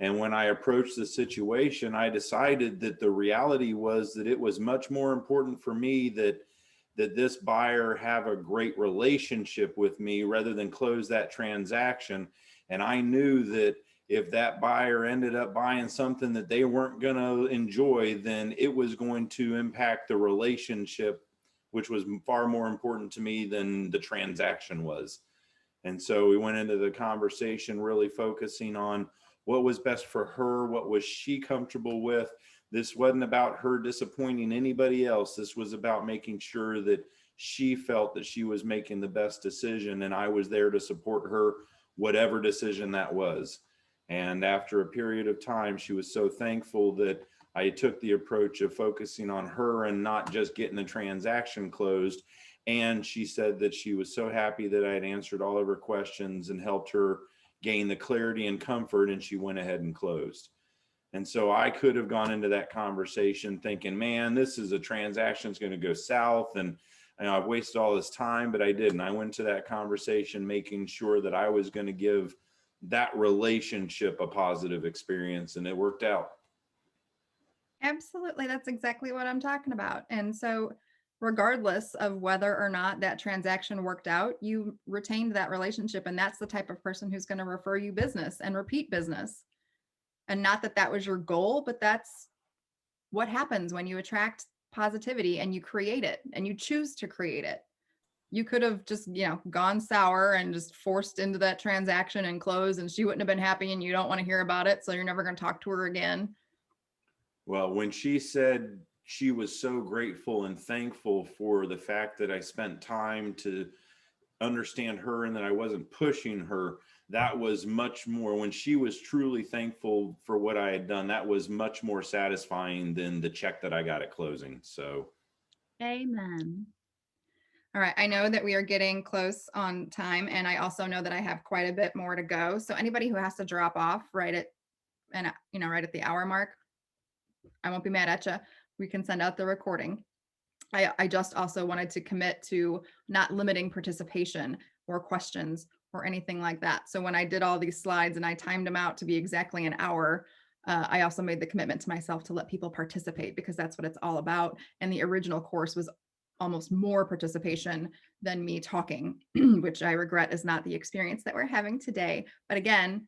And when I approached the situation, I decided that the reality was that it was much more important for me that this buyer have a great relationship with me rather than close that transaction. And I knew that if that buyer ended up buying something that they weren't going to enjoy, then it was going to impact the relationship, which was far more important to me than the transaction was. And so we went into the conversation really focusing on what was best for her, what was she comfortable with. This wasn't about her disappointing anybody else. This was about making sure that she felt that she was making the best decision, and I was there to support her, whatever decision that was. And after a period of time, she was so thankful that I took the approach of focusing on her and not just getting the transaction closed. And she said that she was so happy that I had answered all of her questions and helped her gain the clarity and comfort, and she went ahead and closed. And so I could have gone into that conversation thinking, man, this is a transaction that's going to go south, and I've wasted all this time, but I didn't. I went to that conversation making sure that I was going to give that relationship a positive experience, and it worked out. Absolutely. That's exactly what I'm talking about. And so regardless of whether or not that transaction worked out, you retained that relationship. And that's the type of person who's going to refer you business and repeat business. And not that that was your goal, but that's what happens when you attract positivity and you create it and you choose to create it. You could have just, gone sour and just forced into that transaction and closed, and she wouldn't have been happy, and you don't want to hear about it. So you're never going to talk to her again. Well, when she said she was so grateful and thankful for the fact that I spent time to understand her and that I wasn't pushing her, that was much more, when she was truly thankful for what I had done, that was much more satisfying than the check that I got at closing. So. Amen. All right. I know that we are getting close on time, and I also know that I have quite a bit more to go. So anybody who has to drop off right at the hour mark, I won't be mad at you. We can send out the recording. I just also wanted to commit to not limiting participation or questions or anything like that. So when I did all these slides and I timed them out to be exactly an hour, I also made the commitment to myself to let people participate, because that's what it's all about. And the original course was almost more participation than me talking, which I regret is not the experience that we're having today. But again,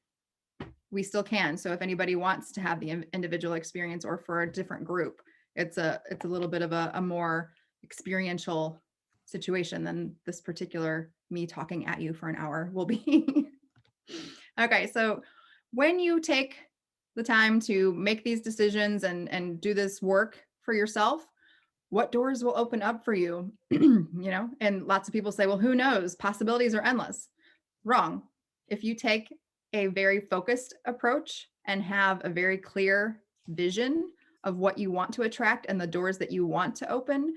we still can. So if anybody wants to have the individual experience, or for a different group, it's a little bit of a more experiential situation than this particular me talking at you for an hour will be. Okay, so when you take the time to make these decisions and do this work for yourself, what doors will open up for you? You know, and lots of people say, well, who knows? Possibilities are endless. Wrong. If you take a very focused approach and have a very clear vision of what you want to attract and the doors that you want to open,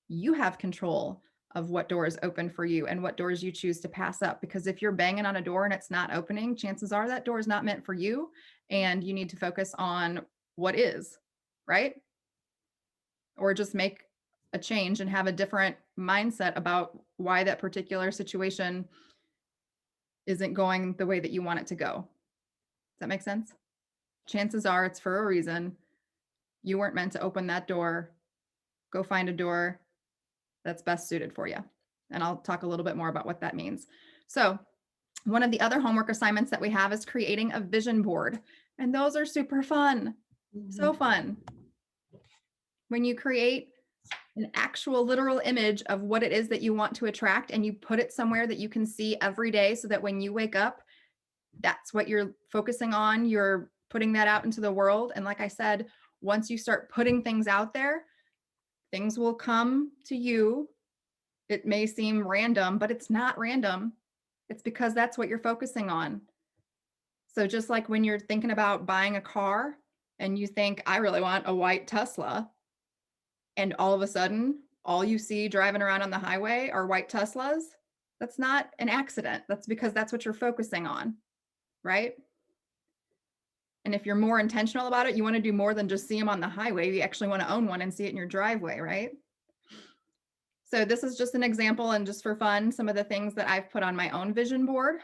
you have control of what doors open for you and what doors you choose to pass up. Because if you're banging on a door and it's not opening, chances are that door is not meant for you, and you need to focus on what is, right? Or just make a change and have a different mindset about why that particular situation isn't going the way that you want it to go. Does that make sense? Chances are it's for a reason. You weren't meant to open that door. Go find a door that's best suited for you. And I'll talk a little bit more about what that means. So, one of the other homework assignments that we have is creating a vision board. And those are super fun. So fun. When you create an actual literal image of what it is that you want to attract and you put it somewhere that you can see every day, so that when you wake up, that's what you're focusing on. You're putting that out into the world. And like I said, once you start putting things out there, things will come to you. It may seem random, but it's not random. It's because that's what you're focusing on. So just like when you're thinking about buying a car and you think, I really want a white Tesla, and all of a sudden, all you see driving around on the highway are white Teslas, that's not an accident. That's because that's what you're focusing on, right? And if you're more intentional about it, you want to do more than just see them on the highway. You actually want to own one and see it in your driveway, right? So this is just an example, and just for fun, some of the things that I've put on my own vision board.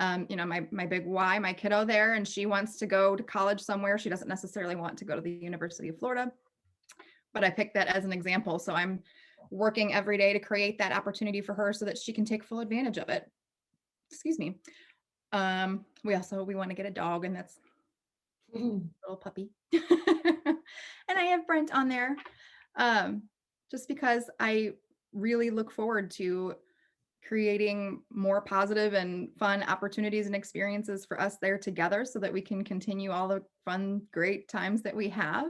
You know, my big why, my kiddo there, and she wants to go to college somewhere. She doesn't necessarily want to go to the University of Florida, but I picked that as an example. So I'm working every day to create that opportunity for her so that she can take full advantage of it. Excuse me. We want to get a dog, and that's a little puppy. And I have Brent on there, just because I really look forward to creating more positive and fun opportunities and experiences for us there together, so that we can continue all the fun, great times that we have.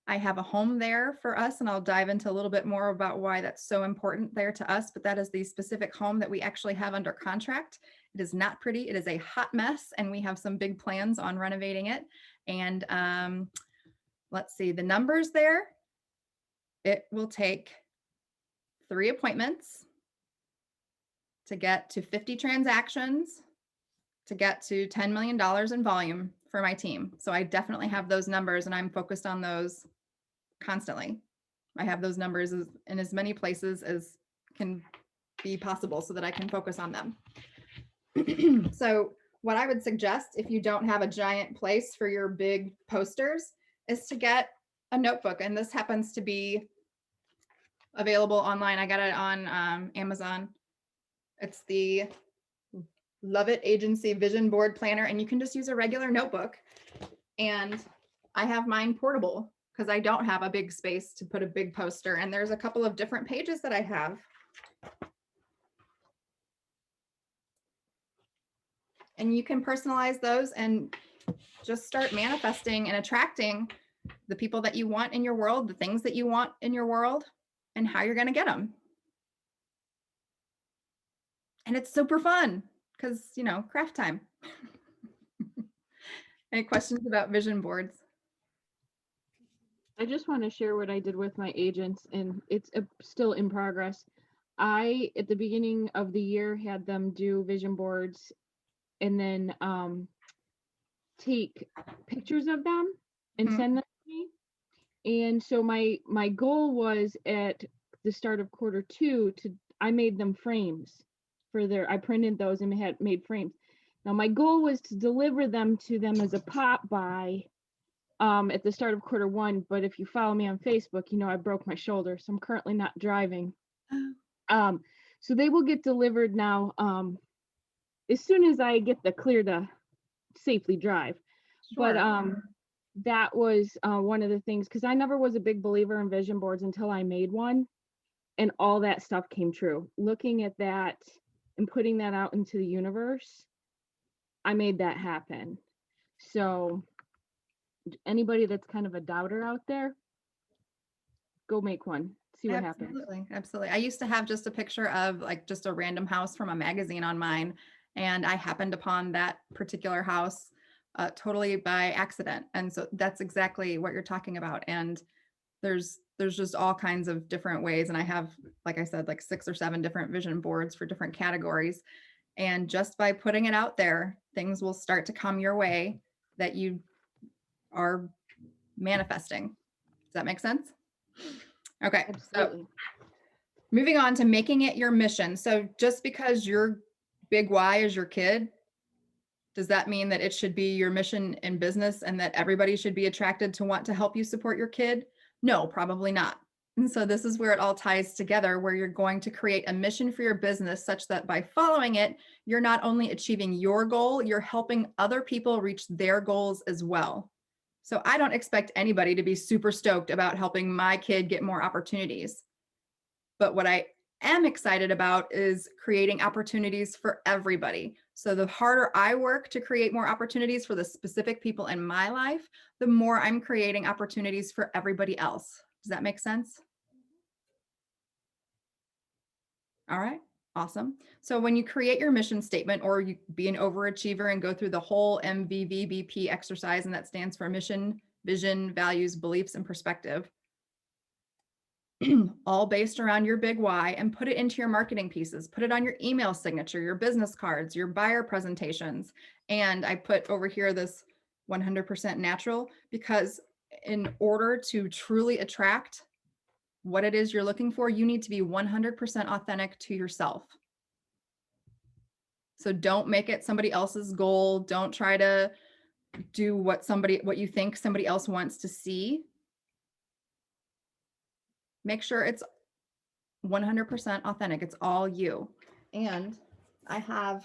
I have a home there for us, and I'll dive into a little bit more about why that's so important there to us, but that is the specific home that we actually have under contract. It is not pretty. It is a hot mess, and we have some big plans on renovating it. And let's see, the numbers there. It will take 3 appointments to get to 50 transactions, to get to $10 million in volume for my team. So I definitely have those numbers, and I'm focused on those constantly. I have those numbers in as many places as can be possible so that I can focus on them. So what I would suggest, if you don't have a giant place for your big posters, is to get a notebook. And this happens to be available online. I got it on Amazon. It's the Love It Agency Vision Board Planner, and you can just use a regular notebook. And I have mine portable because I don't have a big space to put a big poster. And there's a couple of different pages that I have. And you can personalize those and just start manifesting and attracting the people that you want in your world, the things that you want in your world, and how you're going to get them. And it's super fun because, you know, craft time. Any questions about vision boards? I just want to share what I did with my agents, and it's still in progress. I, at the beginning of the year, had them do vision boards and then take pictures of them and send them to me. And so my goal was at the start of quarter 2 I made them frames I printed those and made frames. Now my goal was to deliver them to them as a pop by at the start of quarter 1, but if you follow me on Facebook, you know I broke my shoulder, so I'm currently not driving. So they will get delivered now as soon as I get the clear to safely drive. Sure. But that was one of the things, because I never was a big believer in vision boards until I made one. And all that stuff came true. Looking at that and putting that out into the universe, I made that happen. So anybody that's kind of a doubter out there, go make one. See what happens. Absolutely. Absolutely. I used to have just a picture of like just a random house from a magazine on mine. And I happened upon that particular house totally by accident. And so that's exactly what you're talking about. And there's just all kinds of different ways. And I have, like I said, like 6 or 7 different vision boards for different categories. And just by putting it out there, things will start to come your way that you are manifesting. Does that make sense? Okay. So Absolutely. moving on to making it your mission. So just because your big why is your kid, does that mean that it should be your mission in business and that everybody should be attracted to want to help you support your kid? No, probably not. And so this is where it all ties together, where you're going to create a mission for your business such that by following it, you're not only achieving your goal, you're helping other people reach their goals as well. So I don't expect anybody to be super stoked about helping my kid get more opportunities. But what I am excited about is creating opportunities for everybody. So the harder I work to create more opportunities for the specific people in my life, the more I'm creating opportunities for everybody else. Does that make sense? All right, awesome. So when you create your mission statement, or you be an overachiever and go through the whole MVVBP exercise, and that stands for mission, vision, values, beliefs, and perspective, all based around your big why, and put it into your marketing pieces, put it on your email signature, your business cards, your buyer presentations. And I put over here this 100% natural, because in order to truly attract what it is you're looking for, you need to be 100% authentic to yourself. So don't make it somebody else's goal. Don't try to do what you think somebody else wants to see. Make sure it's 100% authentic. It's all you. And I have,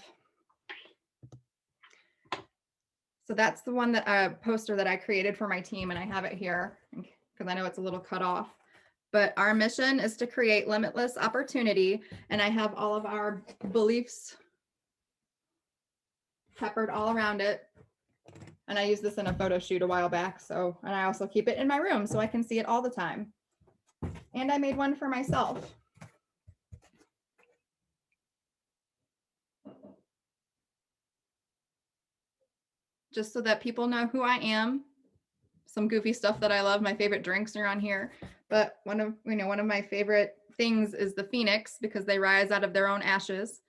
so that's the one that poster that I created for my team, and I have it here because I know it's a little cut off. But our mission is to create limitless opportunity, and I have all of our beliefs peppered all around it. And I used this in a photo shoot a while back. So, and I also keep it in my room so I can see it all the time. And I made one for myself. Just so that people know who I am. Some goofy stuff that I love. My favorite drinks are on here. But one of my favorite things is the phoenix, because they rise out of their own ashes.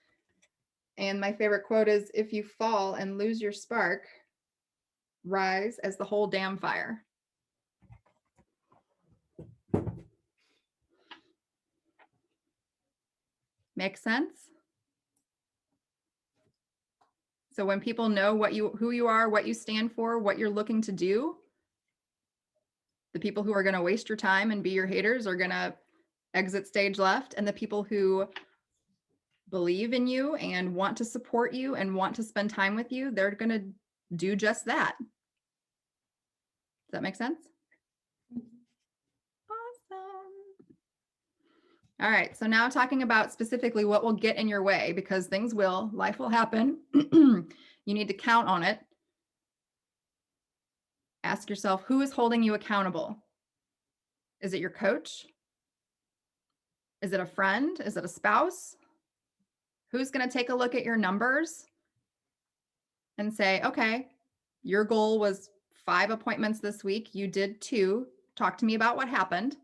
And my favorite quote is, "If you fall and lose your spark, rise as the whole damn fire." Make sense? So when people know who you are, what you stand for, what you're looking to do, the people who are going to waste your time and be your haters are going to exit stage left, and the people who believe in you and want to support you and want to spend time with you, they're going to do just that. Does that make sense? Awesome. All right, so now talking about specifically what will get in your way, because things will, life will happen. You need to count on it. Ask yourself, who is holding you accountable? Is it your coach? Is it a friend? Is it a spouse? Who's going to take a look at your numbers and say, okay, your goal was 5 appointments this week. You did 2. Talk to me about what happened.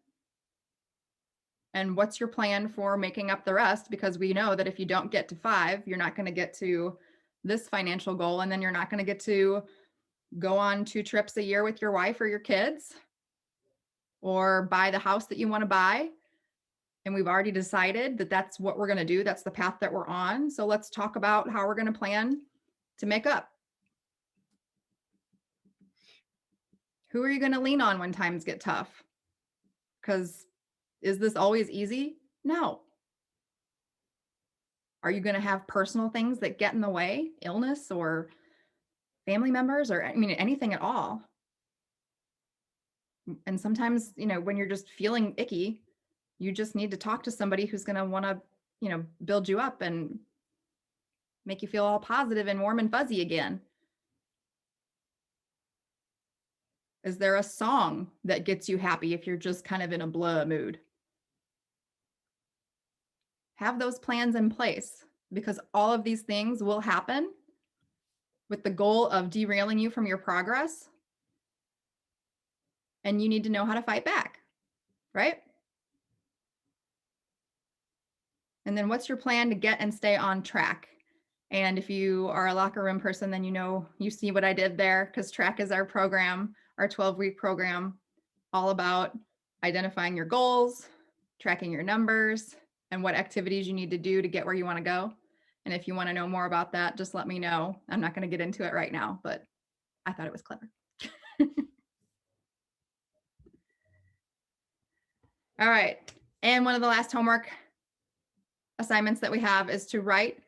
And what's your plan for making up the rest? Because we know that if you don't get to 5, you're not going to get to this financial goal. And then you're not going to get to go on 2 trips a year with your wife or your kids, or buy the house that you want to buy. And we've already decided that that's what we're going to do. That's the path that we're on. So let's talk about how we're going to plan to make up. Who are you going to lean on when times get tough? Because is this always easy? No. Are you going to have personal things that get in the way? Illness or family members, or anything at all? And sometimes, when you're just feeling icky, You just need to talk to somebody who's going to want to, build you up and make you feel all positive and warm and fuzzy again. Is there a song that gets you happy if you're just kind of in a blah mood? Have those plans in place, because all of these things will happen with the goal of derailing you from your progress. And you need to know how to fight back, right? And then what's your plan to get and stay on track? And if you are a locker room person, then you see what I did there, because track is our program, our 12-week program, all about identifying your goals, tracking your numbers, and what activities you need to do to get where you want to go. And if you want to know more about that, just let me know. I'm not going to get into it right now, but I thought it was clever. All right. And one of the last homework assignments that we have is to write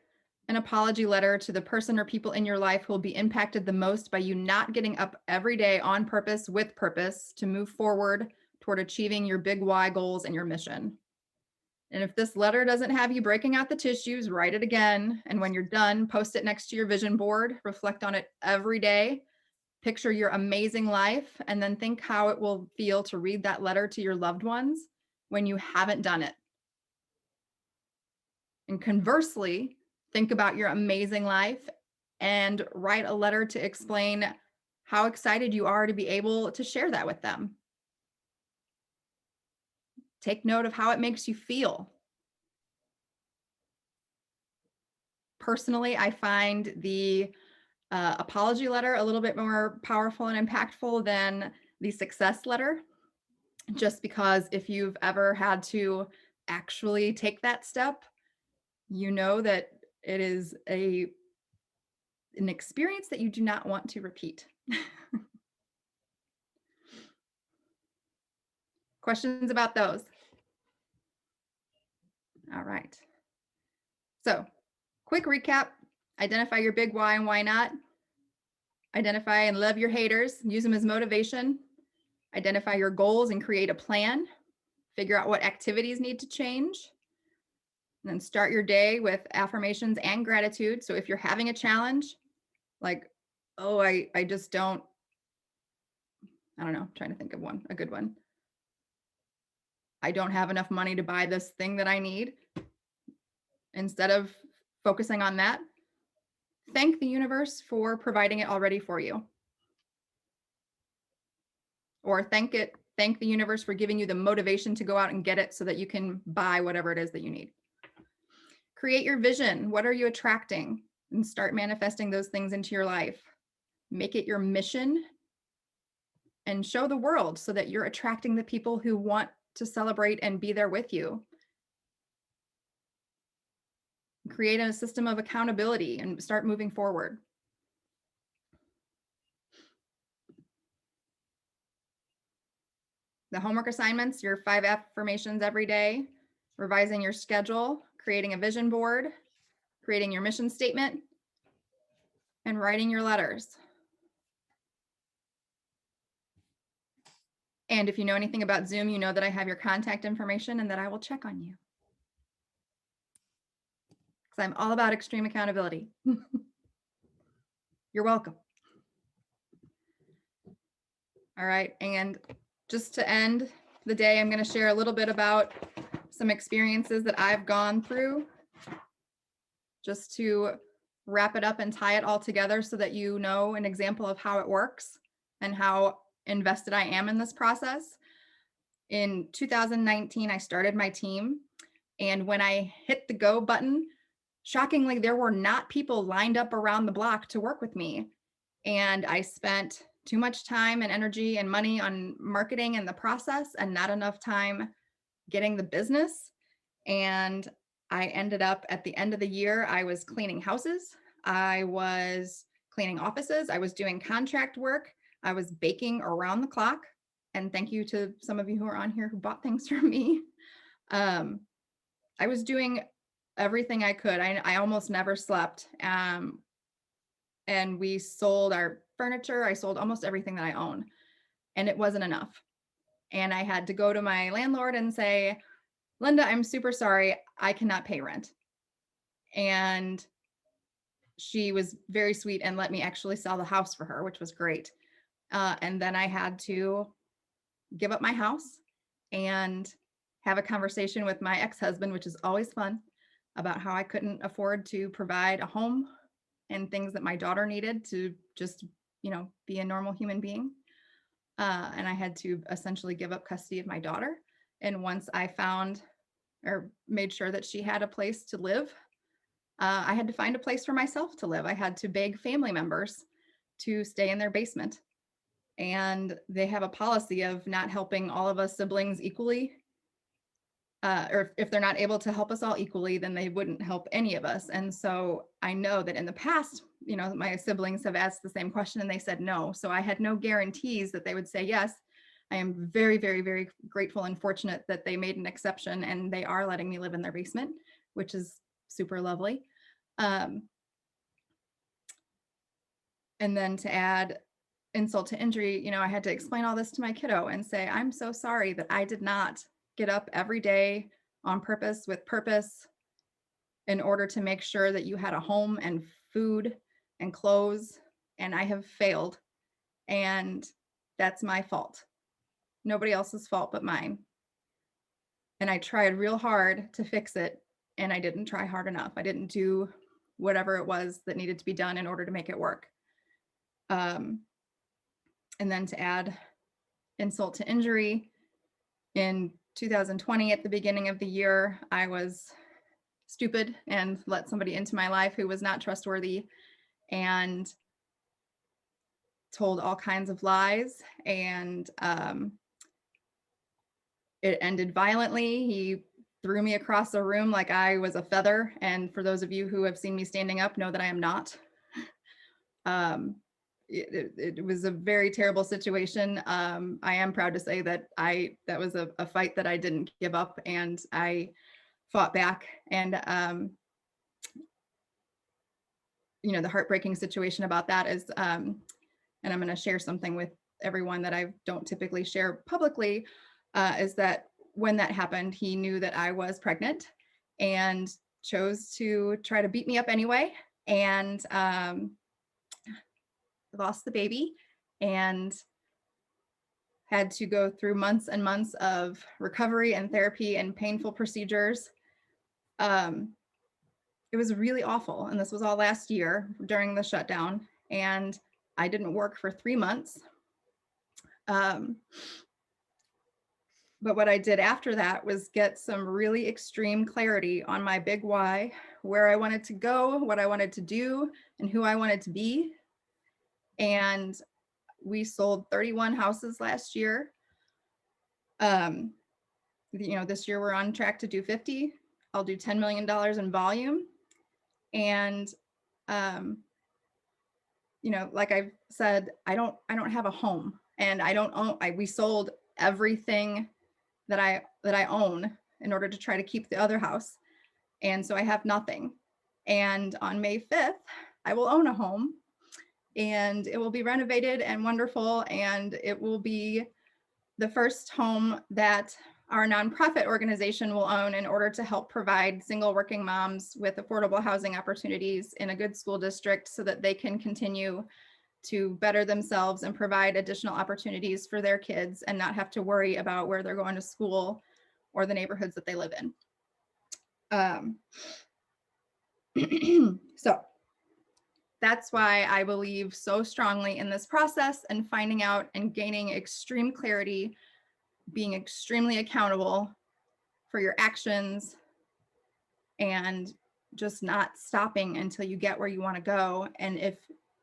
an apology letter to the person or people in your life who will be impacted the most by you not getting up every day on purpose with purpose to move forward toward achieving your big why goals and your mission. And if this letter doesn't have you breaking out the tissues, write it again. And when you're done, post it next to your vision board, reflect on it every day, picture your amazing life, and then think how it will feel to read that letter to your loved ones when you haven't done it. And conversely, think about your amazing life and write a letter to explain how excited you are to be able to share that with them. Take note of how it makes you feel. Personally, I find the apology letter a little bit more powerful and impactful than the success letter, just because if you've ever had to actually take that step, you know that it is an experience that you do not want to repeat. Questions about those? All right. So, quick recap. Identify your big why and why not. Identify and love your haters. Use them as motivation. Identify your goals and create a plan. Figure out what activities need to change. And then start your day with affirmations and gratitude. So if you're having a challenge, like, oh, I just don't, I don't know, trying to think of one, a good one. I don't have enough money to buy this thing that I need. Instead of focusing on that, thank the universe for providing it already for you. Or thank the universe for giving you the motivation to go out and get it so that you can buy whatever it is that you need. Create your vision. What are you attracting? And start manifesting those things into your life. Make it your mission and show the world so that you're attracting the people who want to celebrate and be there with you. Create a system of accountability and start moving forward. The homework assignments, your 5 affirmations every day, revising your schedule, creating a vision board, creating your mission statement, and writing your letters. And if you know anything about Zoom, you know that I have your contact information and that I will check on you. Because I'm all about extreme accountability. You're welcome. All right, and just to end the day, I'm going to share a little bit about some experiences that I've gone through, just to wrap it up and tie it all together so that you know an example of how it works and how invested I am in this process. In 2019, I started my team, and when I hit the go button, shockingly, there were not people lined up around the block to work with me. And I spent too much time and energy and money on marketing and the process and not enough time getting the business. And I ended up at the end of the year, I was cleaning houses. I was cleaning offices. I was doing contract work. I was baking around the clock. And thank you to some of you who are on here who bought things from me. I was doing everything I could. I almost never slept. And we sold our furniture. I sold almost everything that I own, and it wasn't enough. And I had to go to my landlord and say, Linda, I'm super sorry. I cannot pay rent. And she was very sweet and let me actually sell the house for her, which was great. And then I had to give up my house and have a conversation with my ex-husband, which is always fun, about how I couldn't afford to provide a home and things that my daughter needed to just, be a normal human being. And I had to essentially give up custody of my daughter. And once I found or made sure that she had a place to live, I had to find a place for myself to live. I had to beg family members to stay in their basement. And they have a policy of not helping all of us siblings equally. Or if they're not able to help us all equally, then they wouldn't help any of us. And so I know that in the past, my siblings have asked the same question and they said no. So I had no guarantees that they would say yes. I am very, very, very grateful and fortunate that they made an exception and they are letting me live in their basement, which is super lovely. And then to add insult to injury, I had to explain all this to my kiddo and say, I'm so sorry that I did not get up every day on purpose with purpose in order to make sure that you had a home and food and clothes. And I have failed. And that's my fault. Nobody else's fault but mine. And I tried real hard to fix it. And I didn't try hard enough. I didn't do whatever it was that needed to be done in order to make it work. And then to add insult to injury, in 2020, at the beginning of the year, I was stupid and let somebody into my life who was not trustworthy and told all kinds of lies. And it ended violently. He threw me across the room like I was a feather. And for those of you who have seen me standing up, know that I am not. It was a very terrible situation. I am proud to say that that was a fight that I didn't give up, and I fought back. And the heartbreaking situation about that is, and I'm going to share something with everyone that I don't typically share publicly, is that when that happened, he knew that I was pregnant and chose to try to beat me up anyway. And lost the baby and had to go through months and months of recovery and therapy and painful procedures. It was really awful. And this was all last year during the shutdown. And I didn't work for 3 months. But what I did after that was get some really extreme clarity on my big why, where I wanted to go, what I wanted to do, and who I wanted to be. And we sold 31 houses last year. This year we're on track to do 50. I'll do $10 million in volume. And, like I've said, I don't have a home, and I don't own, we sold everything that I own in order to try to keep the other house. And so I have nothing. And on May 5th, I will own a home, and it will be renovated and wonderful. And it will be the first home that our nonprofit organization will own in order to help provide single working moms with affordable housing opportunities in a good school district so that they can continue to better themselves and provide additional opportunities for their kids and not have to worry about where they're going to school or the neighborhoods that they live in. So that's why I believe so strongly in this process and finding out and gaining extreme clarity, being extremely accountable for your actions, and just not stopping until you get where you want to go. And if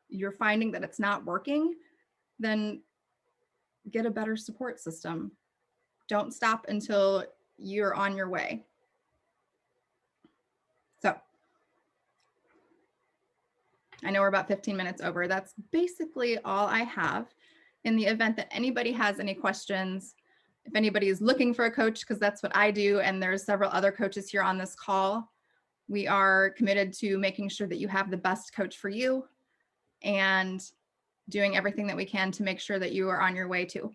you're finding that it's not working, then get a better support system. Don't stop until you're on your way. So I know we're about 15 minutes over. That's basically all I have. In the event that anybody has any questions, if anybody is looking for a coach, because that's what I do, and there's several other coaches here on this call, we are committed to making sure that you have the best coach for you and doing everything that we can to make sure that you are on your way too.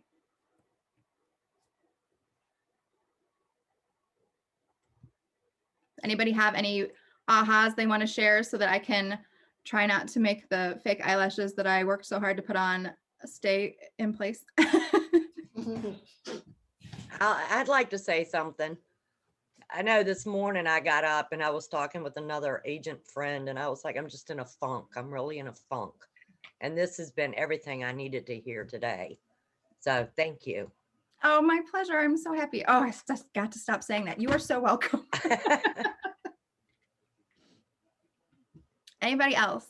Anybody have any ahas they want to share so that I can try not to make the fake eyelashes that I worked so hard to put on stay in place? I'd like to say something. I know this morning I got up and I was talking with another agent friend and I was like, I'm just in a funk. I'm really in a funk. And this has been everything I needed to hear today. So thank you. Oh, my pleasure. I'm so happy. Oh, I just got to stop saying that. You are so welcome. Anybody else?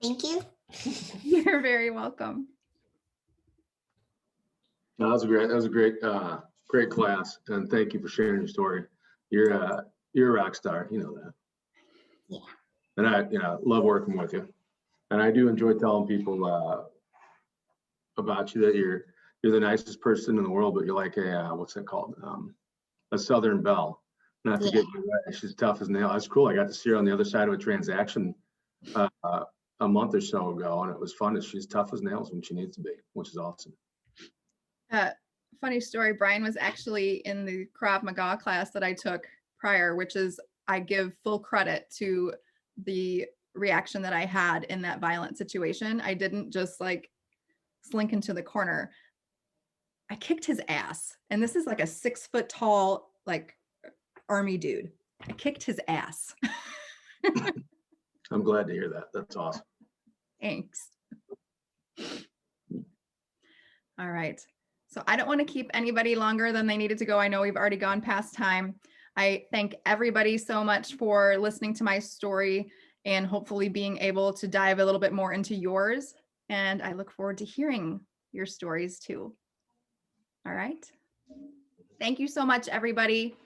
Thank you. You're very welcome. No, that was a great class, and thank you for sharing your story. You're a rock star, you know that. Yeah. And I love working with you, and I do enjoy telling people about you that you're the nicest person in the world, but you're like a what's that called? A Southern belle. Not to Yeah. get you away. She's tough as nails. That's cool. I got to see her on the other side of a transaction a month or so ago, and it was fun. She's tough as nails when she needs to be, which is awesome. Funny story. Brian was actually in the Krav Maga class that I took prior, which is I give full credit to the reaction that I had in that violent situation. I didn't just like slink into the corner. I kicked his ass. And this is like a 6 foot tall, like army dude. I kicked his ass. I'm glad to hear that. That's awesome. Thanks. All right. So I don't want to keep anybody longer than they needed to go. I know we've already gone past time. I thank everybody so much for listening to my story and hopefully being able to dive a little bit more into yours. And I look forward to hearing your stories too. All right. Thank you so much, everybody.